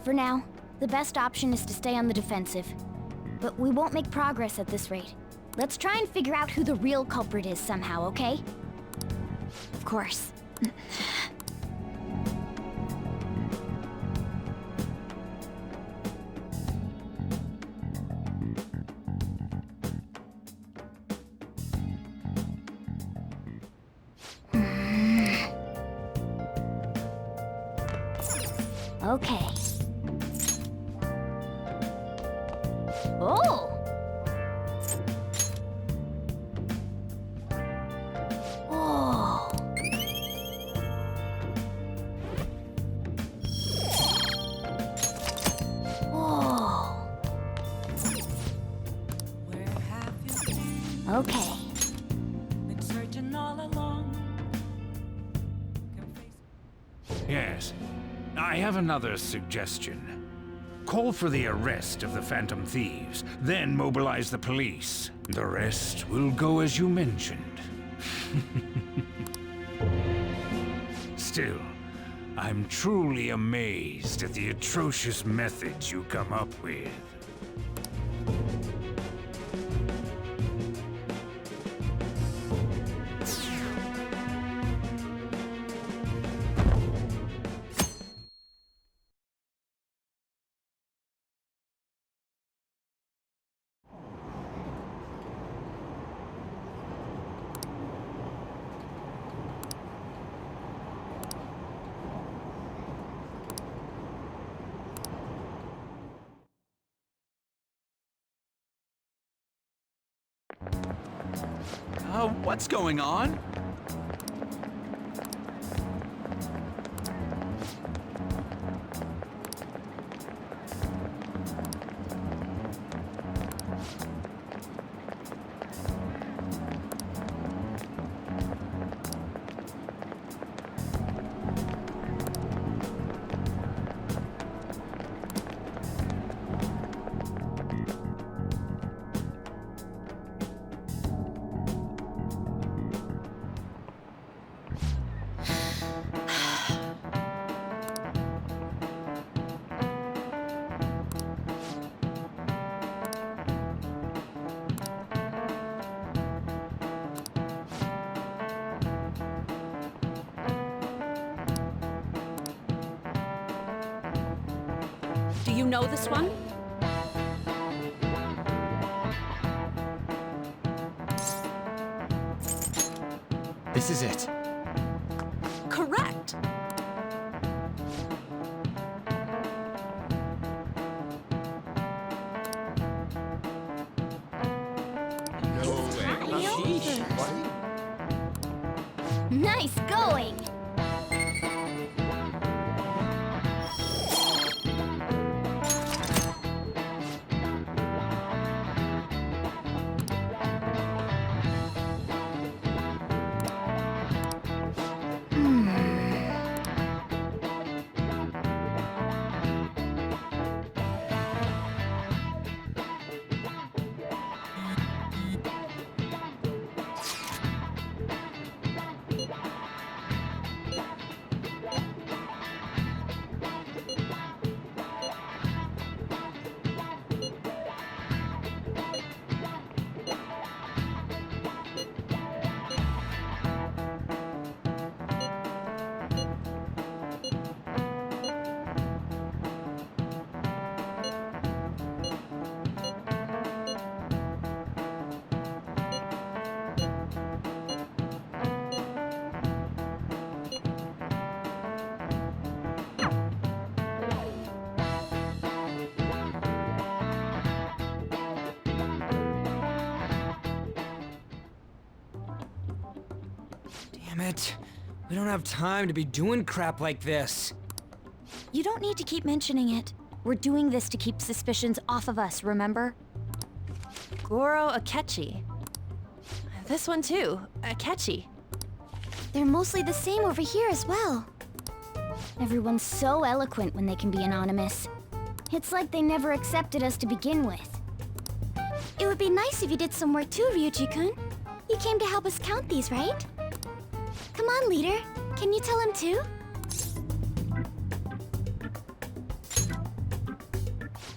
For now, the best option is to stay on the defensive. But we won't make progress at this rate. Let's try and figure out who the real culprit is somehow, okay? Of course. Okay. Oh! Oh! Okay. Been searching all along. Yes. I have another suggestion. Call for the arrest of the Phantom Thieves, then mobilize the police. The rest will go as you mentioned. Still, I'm truly amazed at the atrocious methods you come up with. What's going on? Do you know this one? This is it. Correct. Nice going! Damn it. We don't have time to be doing crap like this. You don't need to keep mentioning it. We're doing this to keep suspicions off of us, remember? Goro Akechi. This one too, Akechi. They're mostly the same over here as well. Everyone's so eloquent when they can be anonymous. It's like they never accepted us to begin with. It would be nice if you did some work too, Ryuji-kun. You came to help us count these, right? Come on, leader. Can you tell him too?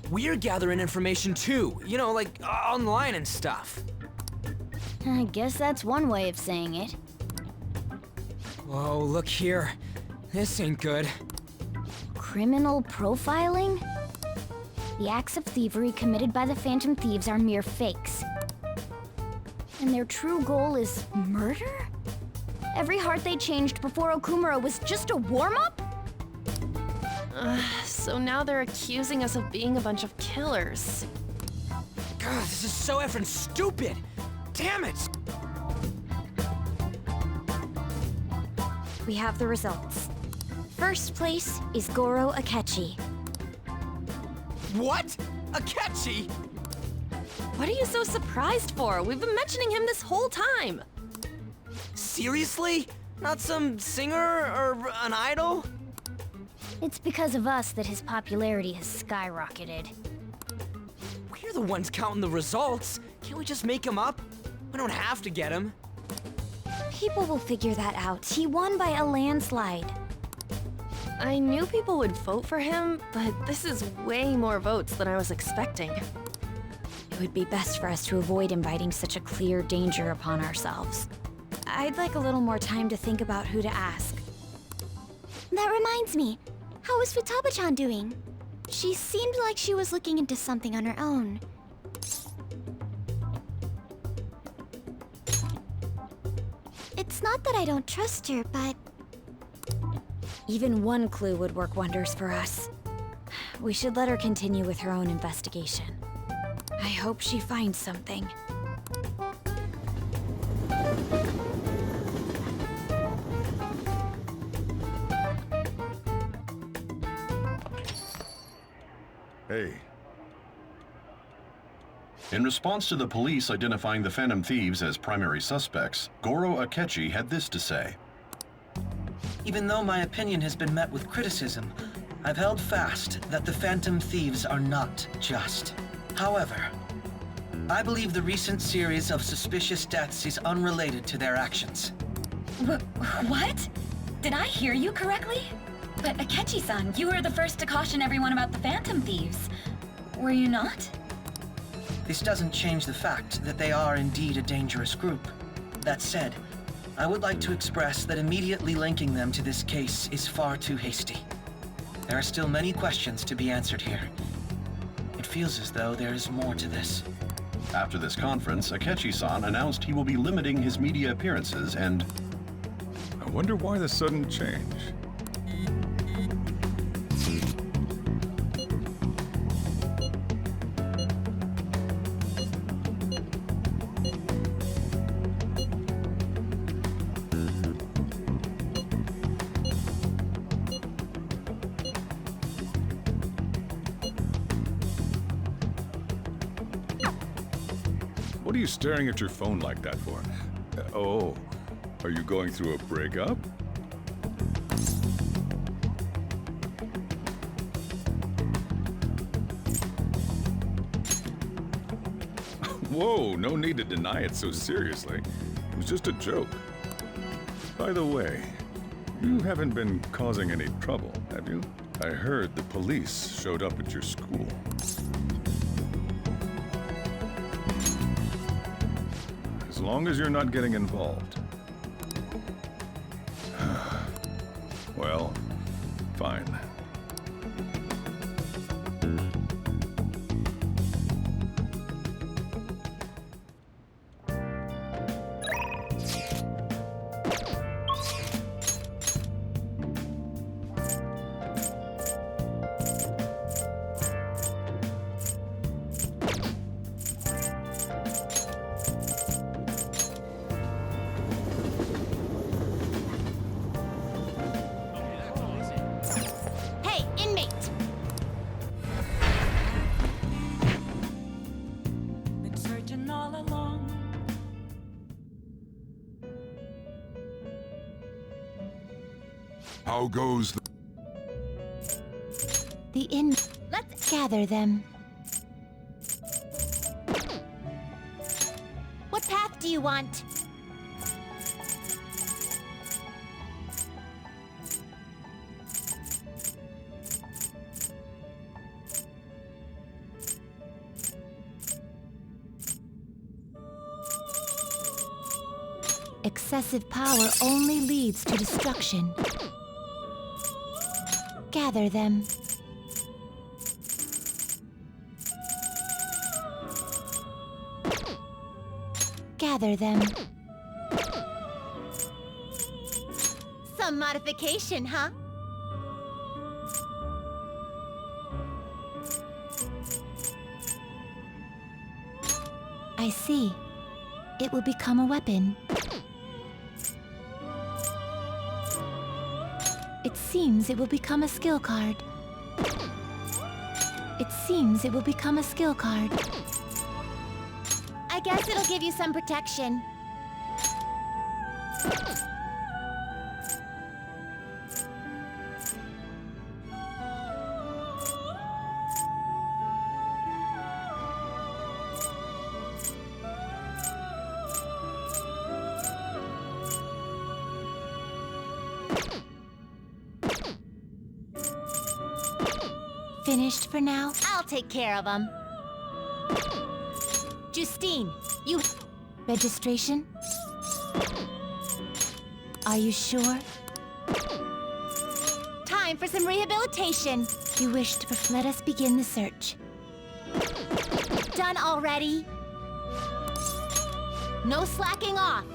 We're gathering information too, you know, like online and stuff. I guess that's one way of saying it. Whoa, look here. This ain't good. Criminal profiling? The acts of thievery committed by the Phantom Thieves are mere fakes. And their true goal is murder? Every heart they changed before Okumura was just a warm-up? So now they're accusing us of being a bunch of killers. God, this is so effing stupid! Damn it! We have the results. First place is Goro Akechi. What? Akechi? What are you so surprised for? We've been mentioning him this whole time. Seriously? Not some singer or an idol? It's because of us that his popularity has skyrocketed. We're the ones counting the results. Can't we just make him up? We don't have to get him. People will figure that out. He won by a landslide. I knew people would vote for him, but this is way more votes than I was expecting. It would be best for us to avoid inviting such a clear danger upon ourselves. I'd like a little more time to think about who to ask. That reminds me. How is Futaba-chan doing? She seemed like she was looking into something on her own. It's not that I don't trust her, but... Even one clue would work wonders for us. We should let her continue with her own investigation. I hope she finds something. Hey. In response to the police identifying the Phantom Thieves as primary suspects, Goro Akechi had this to say. Even though my opinion has been met with criticism, I've held fast that the Phantom Thieves are not just. However, I believe the recent series of suspicious deaths is unrelated to their actions. What? Did I hear you correctly? But Akechi-san, you were the first to caution everyone about the Phantom Thieves. Were you not? This doesn't change the fact that they are indeed a dangerous group. That said, I would like to express that immediately linking them to this case is far too hasty. There are still many questions to be answered here. It feels as though there is more to this. After this conference, Akechi-san announced he will be limiting his media appearances and... I wonder why the sudden change. What are you staring at your phone like that for? Oh, are you going through a breakup? Whoa, no need to deny it so seriously. It was just a joke. By the way, you haven't been causing any trouble, have you? I heard the police showed up at your school. As long as you're not getting involved. Well, fine. Hey, inmate! Been searching all along. How goes The Let's gather them. What path do you want? Excessive power only leads to destruction. Gather them. Gather them. Some modification, huh? I see. It will become a weapon. It seems it will become a skill card. It seems it will become a skill card. I guess it'll give you some protection. Finished for now? I'll take care of them. Justine, you... Registration? Are you sure? Time for some rehabilitation. You wish to... Let us begin the search. Done already? No slacking off.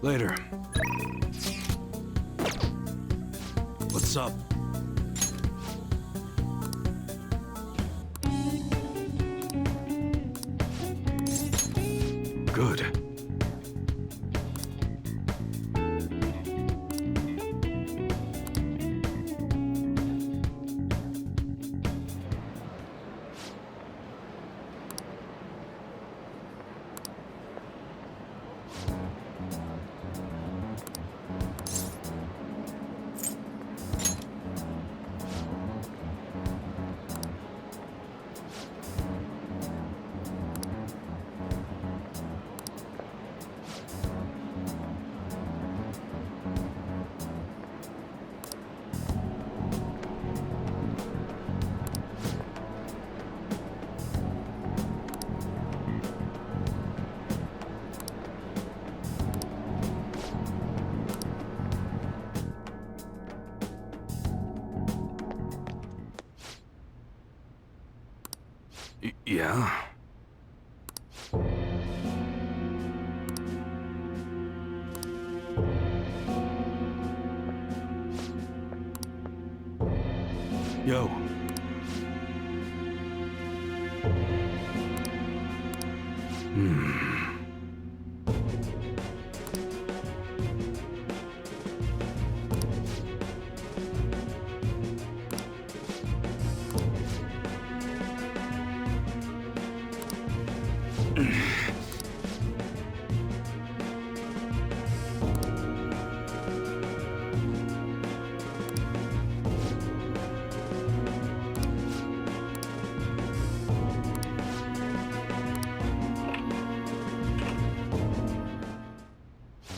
Later. What's up? Good. Yeah? Yo.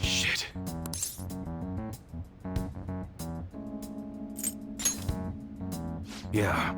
Shit. Yeah.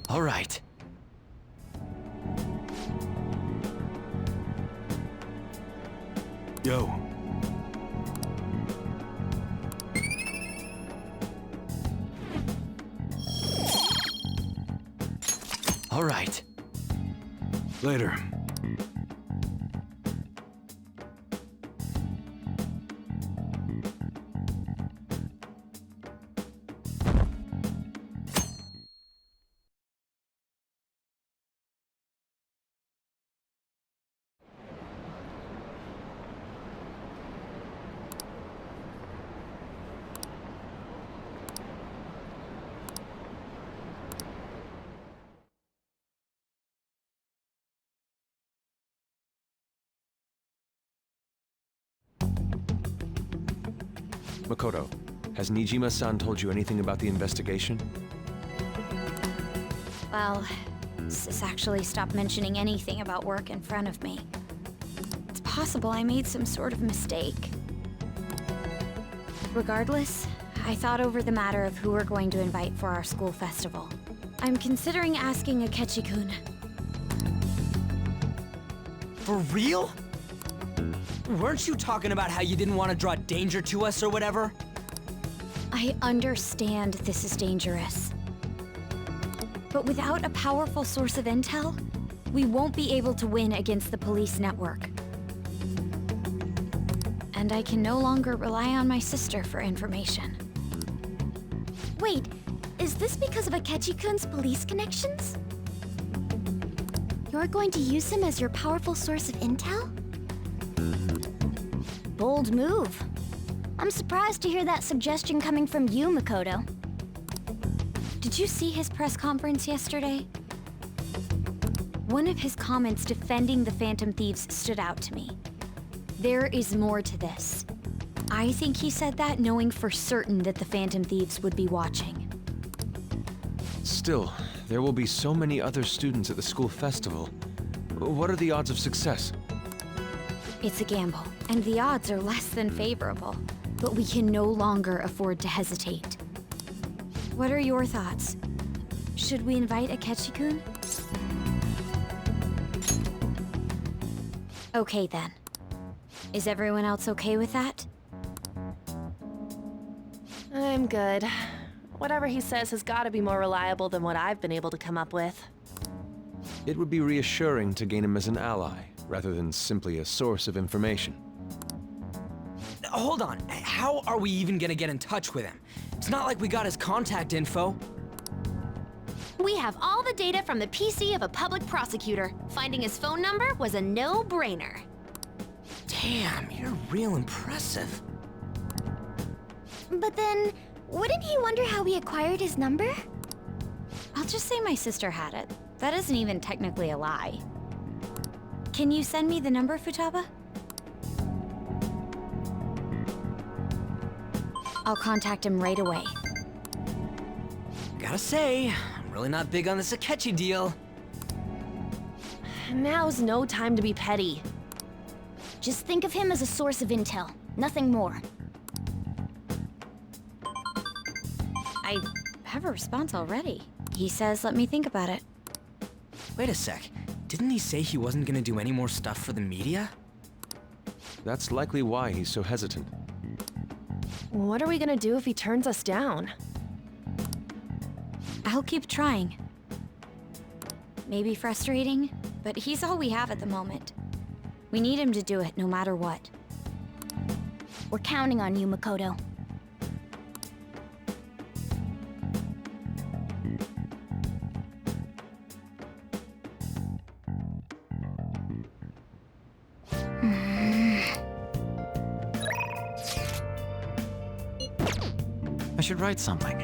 All right. Yo. All right. Later. Makoto, has Nijima-san told you anything about the investigation? Well, Sis actually stopped mentioning anything about work in front of me. It's possible I made some sort of mistake. Regardless, I thought over the matter of who we're going to invite for our school festival. I'm considering asking Akechi-kun. For real? Weren't you talking about how you didn't want to draw danger to us or whatever? I understand this is dangerous. But without a powerful source of intel, we won't be able to win against the police network. And I can no longer rely on my sister for information. Wait, is this because of Akechi-kun's police connections? You're going to use him as your powerful source of intel? Bold move. I'm surprised to hear that suggestion coming from you, Makoto. Did you see his press conference yesterday? One of his comments defending the Phantom Thieves stood out to me. There is more to this. I think he said that knowing for certain that the Phantom Thieves would be watching. Still, there will be so many other students at the school festival. What are the odds of success? It's a gamble, and the odds are less than favorable. But we can no longer afford to hesitate. What are your thoughts? Should we invite Akechi-kun? Okay then. Is everyone else okay with that? I'm good. Whatever he says has got to be more reliable than what I've been able to come up with. It would be reassuring to gain him as an ally, rather than simply a source of information. Hold on, how are we even gonna get in touch with him? It's not like we got his contact info. We have all the data from the PC of a public prosecutor. Finding his phone number was a no-brainer. Damn, you're real impressive. But then, wouldn't he wonder how we acquired his number? I'll just say my sister had it. That isn't even technically a lie. Can you send me the number, Futaba? I'll contact him right away. Gotta say, I'm really not big on this Akechi deal. Now's no time to be petty. Just think of him as a source of intel, nothing more. I have a response already. He says let me think about it. Wait a sec. Didn't he say he wasn't gonna do any more stuff for the media? That's likely why he's so hesitant. What are we gonna do if he turns us down? I'll keep trying. Maybe frustrating, but he's all we have at the moment. We need him to do it no matter what. We're counting on you, Makoto. I should write something.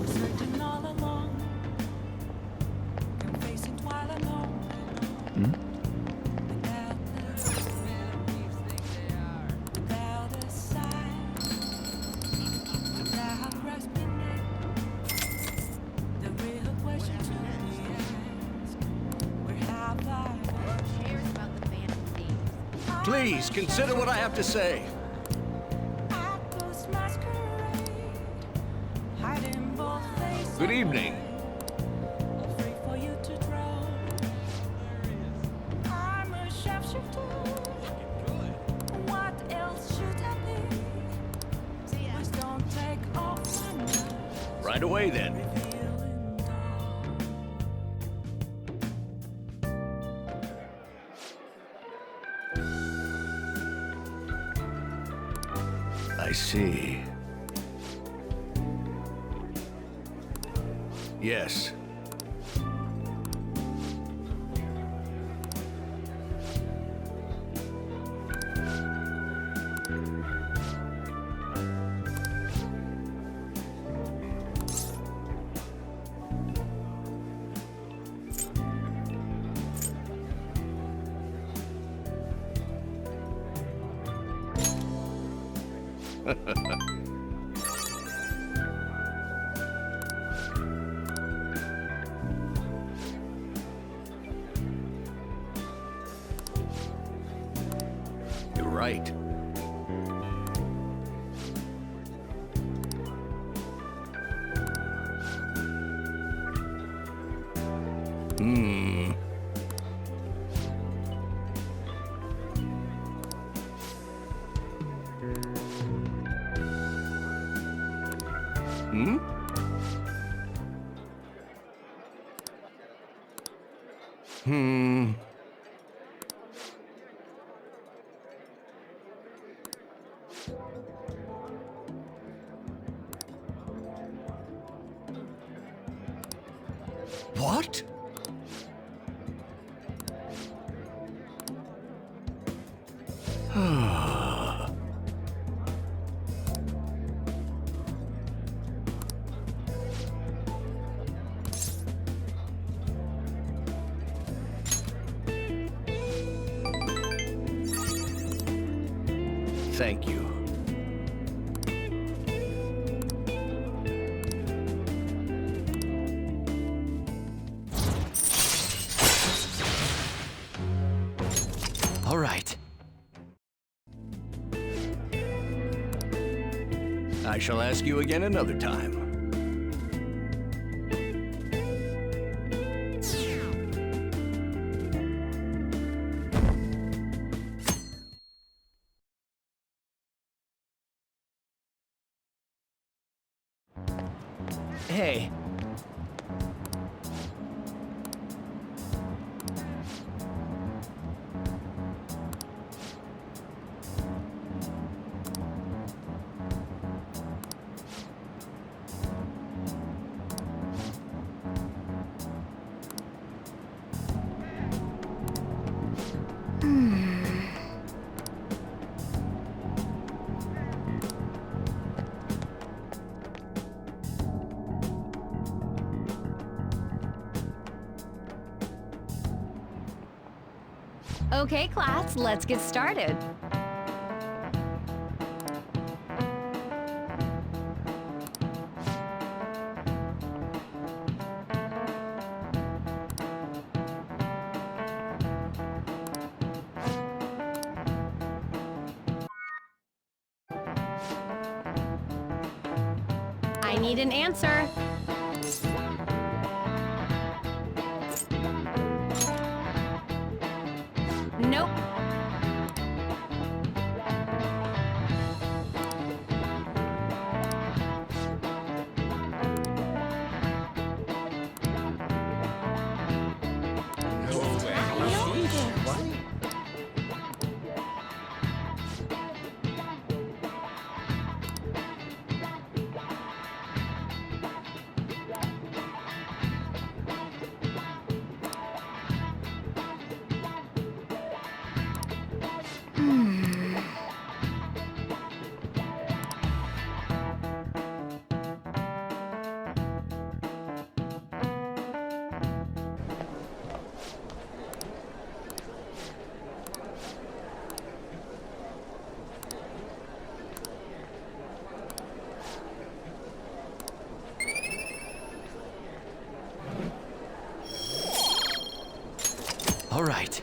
Searching all along, confessing while alone. Without a sign, without grasping it, the real question to be asked: where have I been? Cheers about the Phantom Thieves. Please, consider what I have to say. Ghost masquerade, hiding both faces. Good evening. Afraid for you to drown. I'm a sharpshooter. What else should I be? Please don't take off my mind. Right away then. I see. Yes. You're right. Hmm. Hmm? Hmm. What? Thank you. All right. I shall ask you again another time. Hey. Okay, class, let's get started. I need an answer. Nope. All right.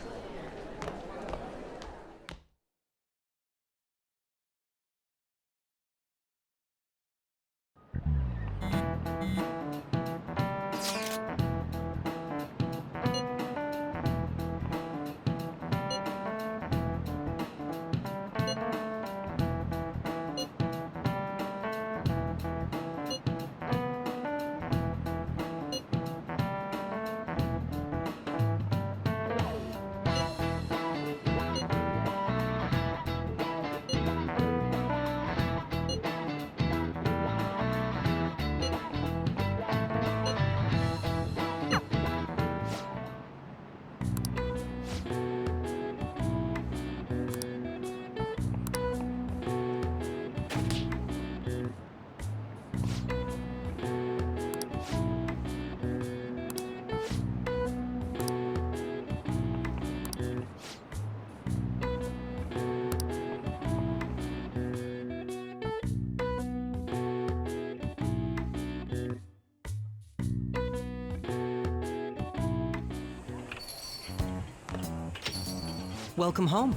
Welcome home.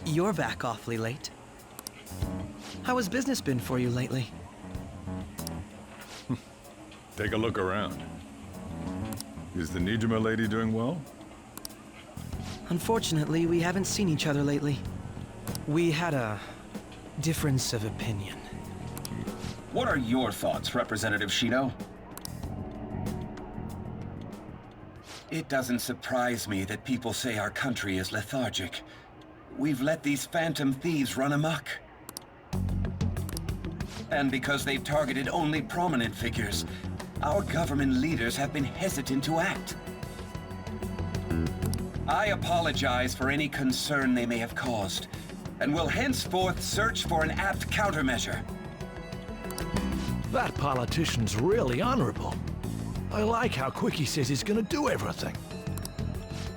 You're back awfully late. How has business been for you lately? Take a look around. Is the Nijima lady doing well? Unfortunately, we haven't seen each other lately. We had a difference of opinion. What are your thoughts, Representative Shido? It doesn't surprise me that people say our country is lethargic. We've let these phantom thieves run amok. And because they've targeted only prominent figures, our government leaders have been hesitant to act. I apologize for any concern they may have caused, and will henceforth search for an apt countermeasure. That politician's really honorable. I like how quick he says he's gonna do everything.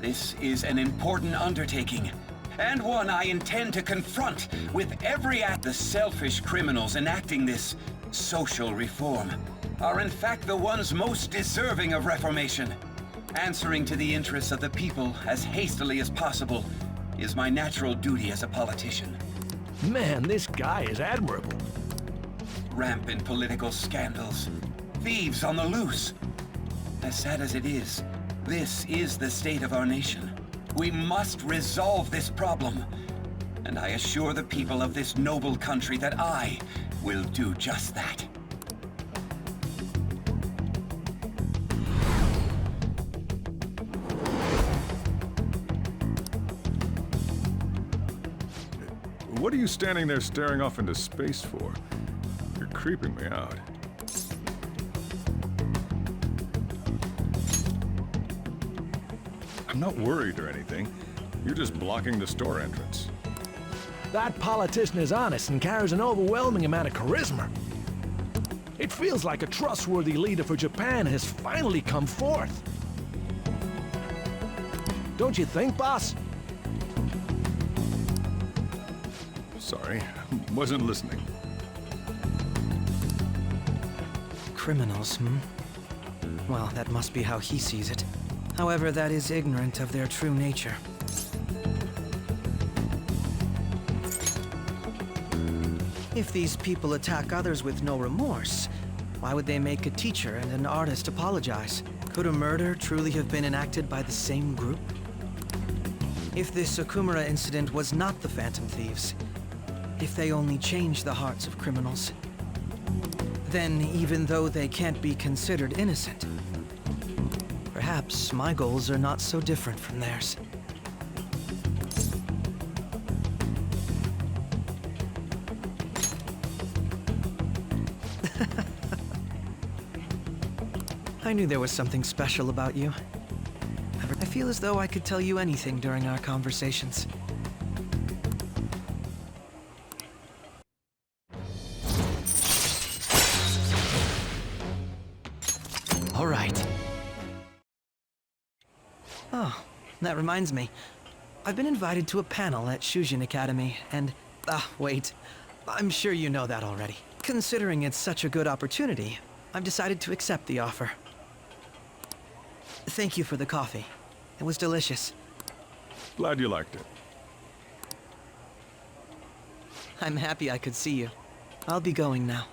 This is an important undertaking, and one I intend to confront with every act. The selfish criminals enacting this social reform are in fact the ones most deserving of reformation. Answering to the interests of the people as hastily as possible is my natural duty as a politician. Man, this guy is admirable. Rampant political scandals, thieves on the loose. As sad as it is, this is the state of our nation. We must resolve this problem, and I assure the people of this noble country that I will do just that. What are you standing there staring off into space for? You're creeping me out. I'm not worried or anything. You're just blocking the store entrance. That politician is honest and carries an overwhelming amount of charisma. It feels like a trustworthy leader for Japan has finally come forth. Don't you think, boss? Sorry, wasn't listening. Criminals, hmm? Well, that must be how he sees it. However, that is ignorant of their true nature. If these people attack others with no remorse, why would they make a teacher and an artist apologize? Could a murder truly have been enacted by the same group? If this Okumura incident was not the Phantom Thieves, if they only changed the hearts of criminals, then even though they can't be considered innocent, perhaps my goals are not so different from theirs. I knew there was something special about you. I feel as though I could tell you anything during our conversations. All right. Oh, that reminds me. I've been invited to a panel at Shujin Academy, and... wait. I'm sure you know that already. Considering it's such a good opportunity, I've decided to accept the offer. Thank you for the coffee. It was delicious. Glad you liked it. I'm happy I could see you. I'll be going now.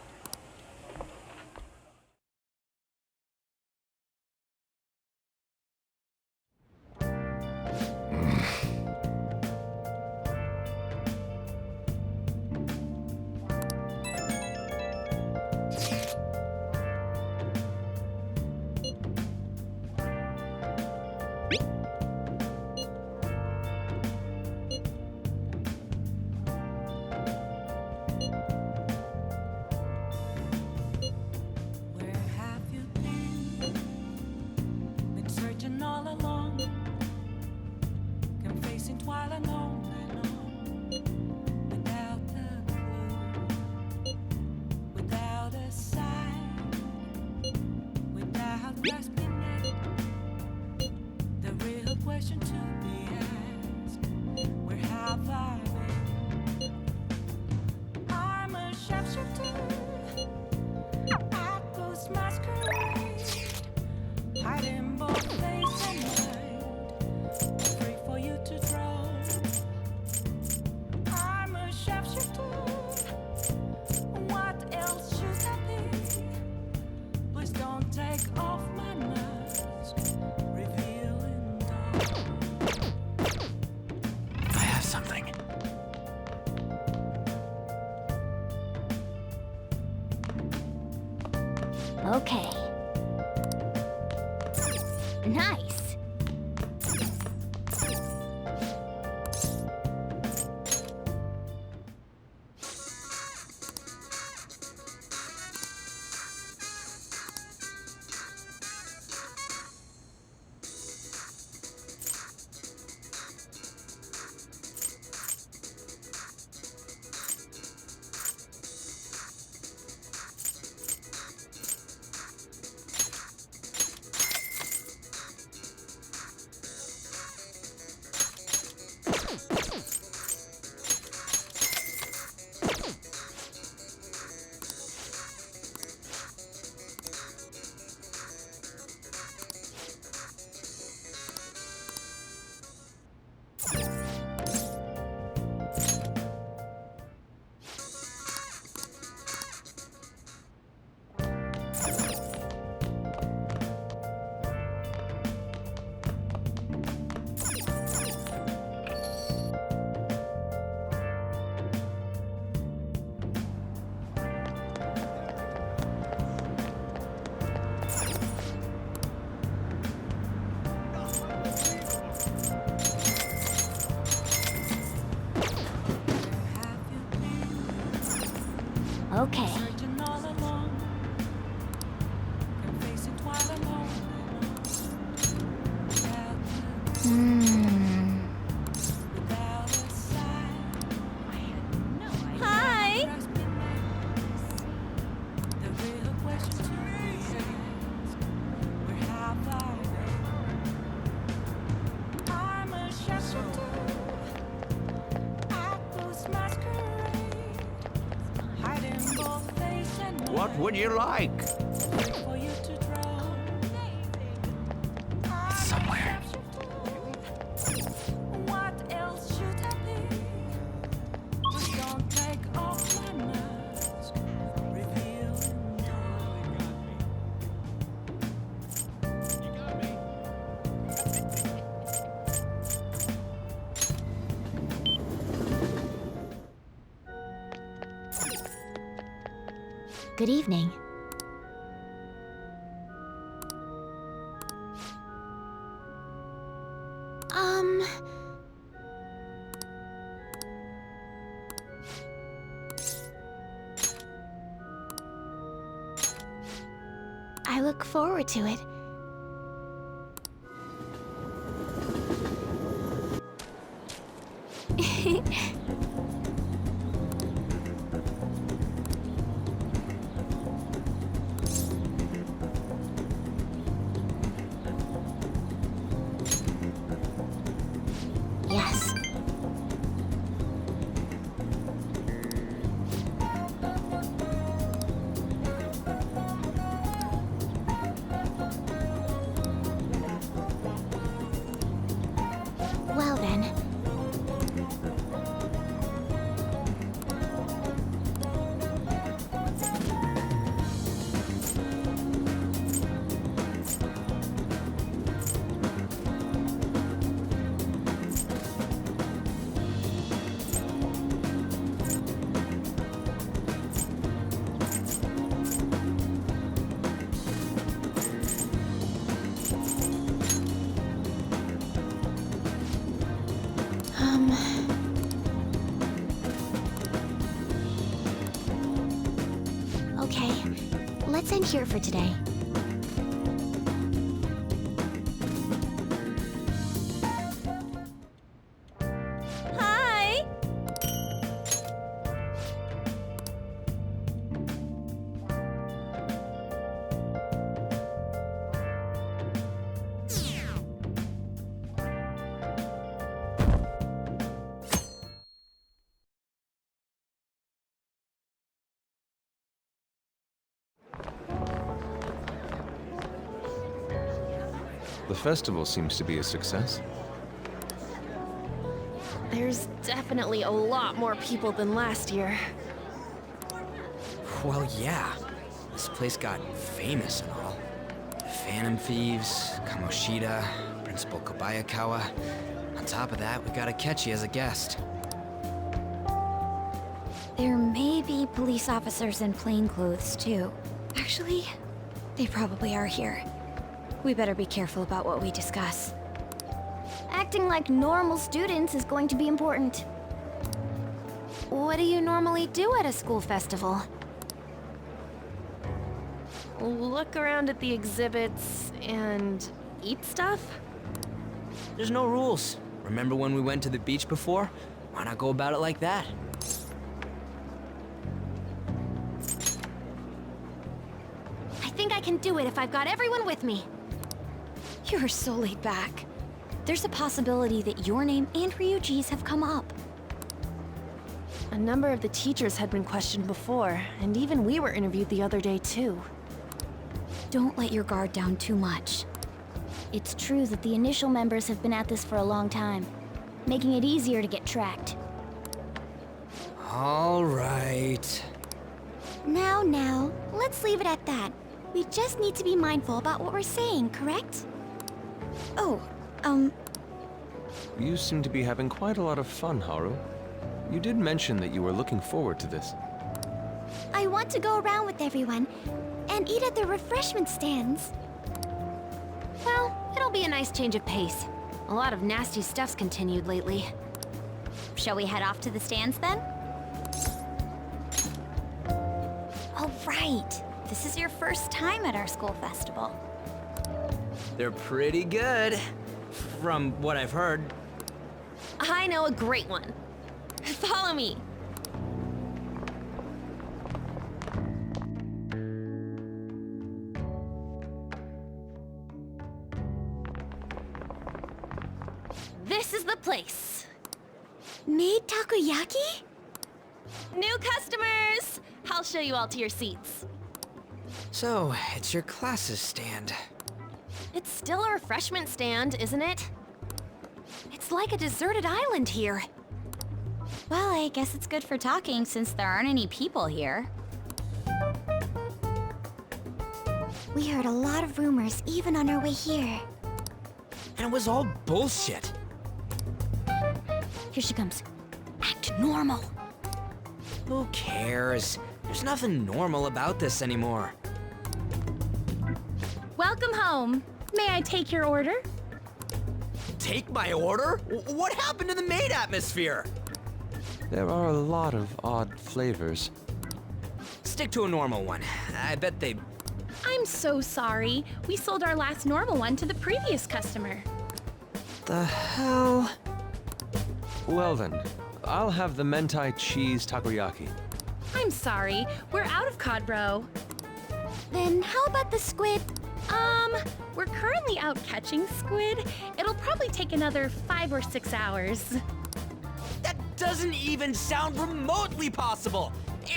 Hiding Okay. Nice. Okay. Searching all along, can face it while alone. Without a sign, I had no idea. Hi! The real question to me is, where have I been? I'm a shadow at those masquerade, hiding both face and mind. What would you like? For you to drown. Somewhere. What else should I be? Just don't take off my mask. Revealing Good evening. I look forward to it. Yes. Well then. Okay, let's end here for today. Hi! The festival seems to be a success. There's definitely a lot more people than last year. Well, yeah. This place got famous and all. Phantom Thieves, Kamoshida, Principal Kobayakawa. On top of that, we got Akechi as a guest. There may be police officers in plainclothes, too. Actually, They probably are here. We better be careful about what we discuss. Acting like normal students is going to be important. What do you normally do at a school festival? Look around at the exhibits and eat stuff? There's no rules. Remember when we went to the beach before? Why not go about it like that? I think I can do it if I've got everyone with me. You're so laid back. There's a possibility that your name and Ryuji's have come up. A number of the teachers had been questioned before, and even we were interviewed the other day too. Don't let your guard down too much. It's true that the initial members have been at this for a long time, making it easier to get tracked. All right. Now, let's leave it at that. We just need to be mindful about what we're saying, correct? Oh, You seem to be having quite a lot of fun, Haru. You did mention that you were looking forward to this. I want to go around with everyone and eat at the refreshment stands. Well, it'll be a nice change of pace. A lot of nasty stuff's continued lately. Shall we head off to the stands then? All right. This is your first time at our school festival. They're pretty good, from what I've heard. I know a great one. Follow me. This is the place. Made takoyaki? New customers! I'll show you all to your seats. So, it's your class's stand. It's still a refreshment stand, isn't it? It's like a deserted island here. Well, I guess it's good for talking since there aren't any people here. We heard a lot of rumors even on our way here. And it was all bullshit. Here she comes. Act normal. Who cares? There's nothing normal about this anymore. Welcome home. May I take your order? Take my order? What happened to the maid atmosphere? There are a lot of odd flavors. Stick to a normal one. I bet they... I'm so sorry. We sold our last normal one to the previous customer. The hell? Well then, I'll have the mentai cheese takoyaki. I'm sorry. We're out of cod roe. Then how about the squid? We're currently out catching squid. It'll probably take another 5 or 6 hours. That doesn't even sound remotely possible.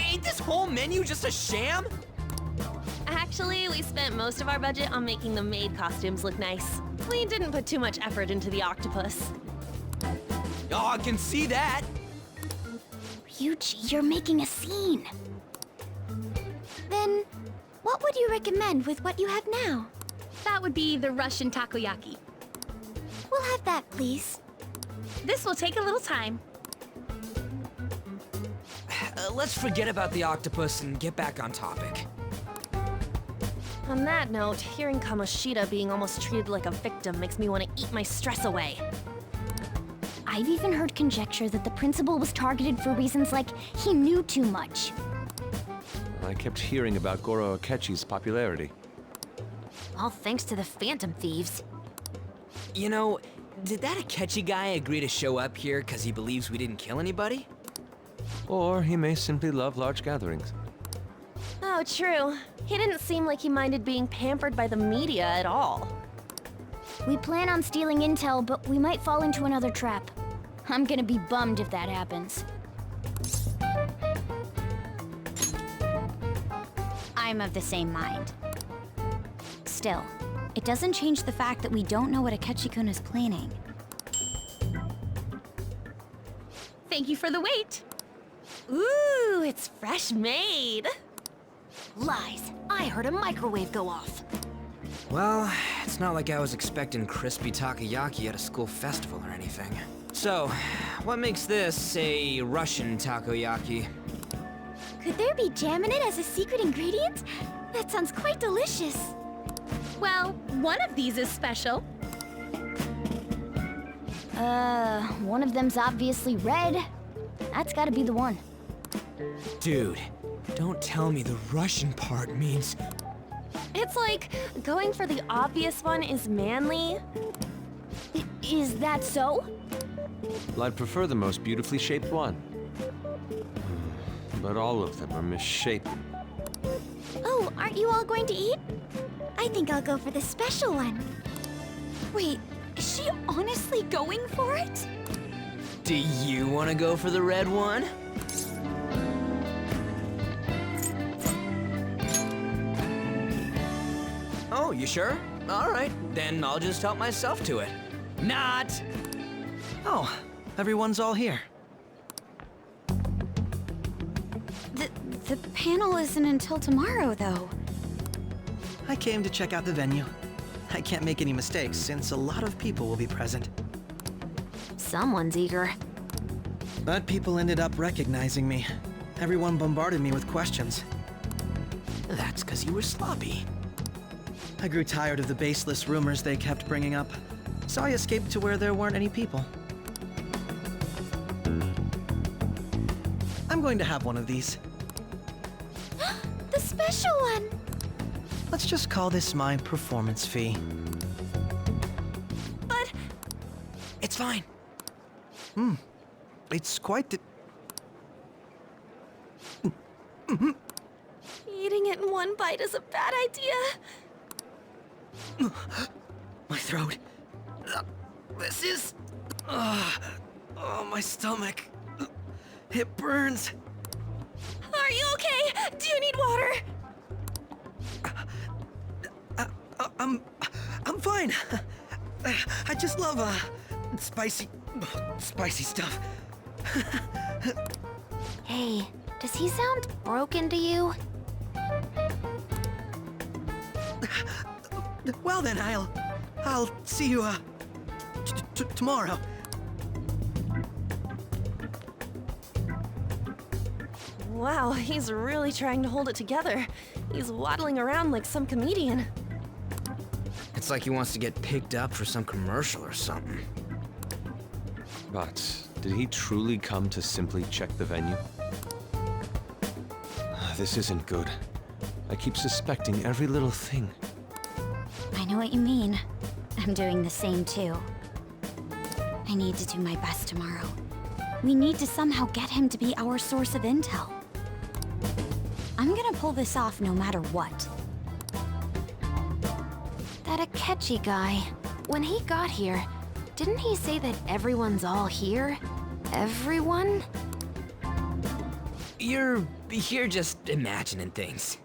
Ain't this whole menu just a sham? Actually, we spent most of our budget on making the maid costumes look nice. We didn't put too much effort into the octopus. Oh, I can see that. Ryuji, you're making a scene. Then, what would you recommend with what you have now? That would be the Russian takoyaki. We'll have that, please. This will take a little time. Let's forget about the octopus and get back on topic. On that note, hearing Kamoshida being almost treated like a victim makes me want to eat my stress away. I've even heard conjecture that the principal was targeted for reasons like he knew too much. I kept hearing about Goro Akechi's popularity. All thanks to the Phantom Thieves. You know, did that Akechi guy agree to show up here because he believes we didn't kill anybody? Or he may simply love large gatherings. Oh, true. He didn't seem like he minded being pampered by the media at all. We plan on stealing intel, but we might fall into another trap. I'm gonna be bummed if that happens. I'm of the same mind. Still, it doesn't change the fact that we don't know what Akechi-kun is planning. Thank you for the wait. Ooh, it's fresh made. Lies. I heard a microwave go off. Well, it's not like I was expecting crispy takoyaki at a school festival or anything. So, what makes this a Russian takoyaki? Could there be jam in it as a secret ingredient? That sounds quite delicious. Well, one of these is special. One of them's obviously red. That's gotta be the one. Dude, don't tell me the Russian part means... It's like going for the obvious one is manly. Is that so? Well, I'd prefer the most beautifully shaped one. But all of them are misshapen. Oh, aren't you all going to eat? I think I'll go for the special one. Wait, is she honestly going for it? Do you want to go for the red one? Oh, you sure? All right, then I'll just help myself to it. Not! Oh, everyone's all here. The panel isn't until tomorrow, though. I came to check out the venue. I can't make any mistakes since a lot of people will be present. Someone's eager. But people ended up recognizing me. Everyone bombarded me with questions. That's because you were sloppy. I grew tired of the baseless rumors they kept bringing up, so I escaped to where there weren't any people. I'm going to have one of these. The special one! Let's just call this my performance fee. But... It's fine. It's quite the... Eating it in one bite is a bad idea. My throat. This is... oh, my stomach. It burns. Are you okay? Do you need water? I'm fine. I just love, spicy stuff. Hey, does he sound broken to you? Well then, I'll see you, tomorrow. Wow, he's really trying to hold it together. He's waddling around like some comedian. It's like he wants to get picked up for some commercial or something. But did he truly come to simply check the venue? This isn't good. I keep suspecting every little thing. I know what you mean. I'm doing the same too. I need to do my best tomorrow. We need to somehow get him to be our source of intel. I'm gonna pull this off no matter what. That Akechi guy, when he got here, didn't he say that everyone's all here? Everyone? You're just imagining things.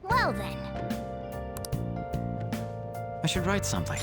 Well then. I should write something.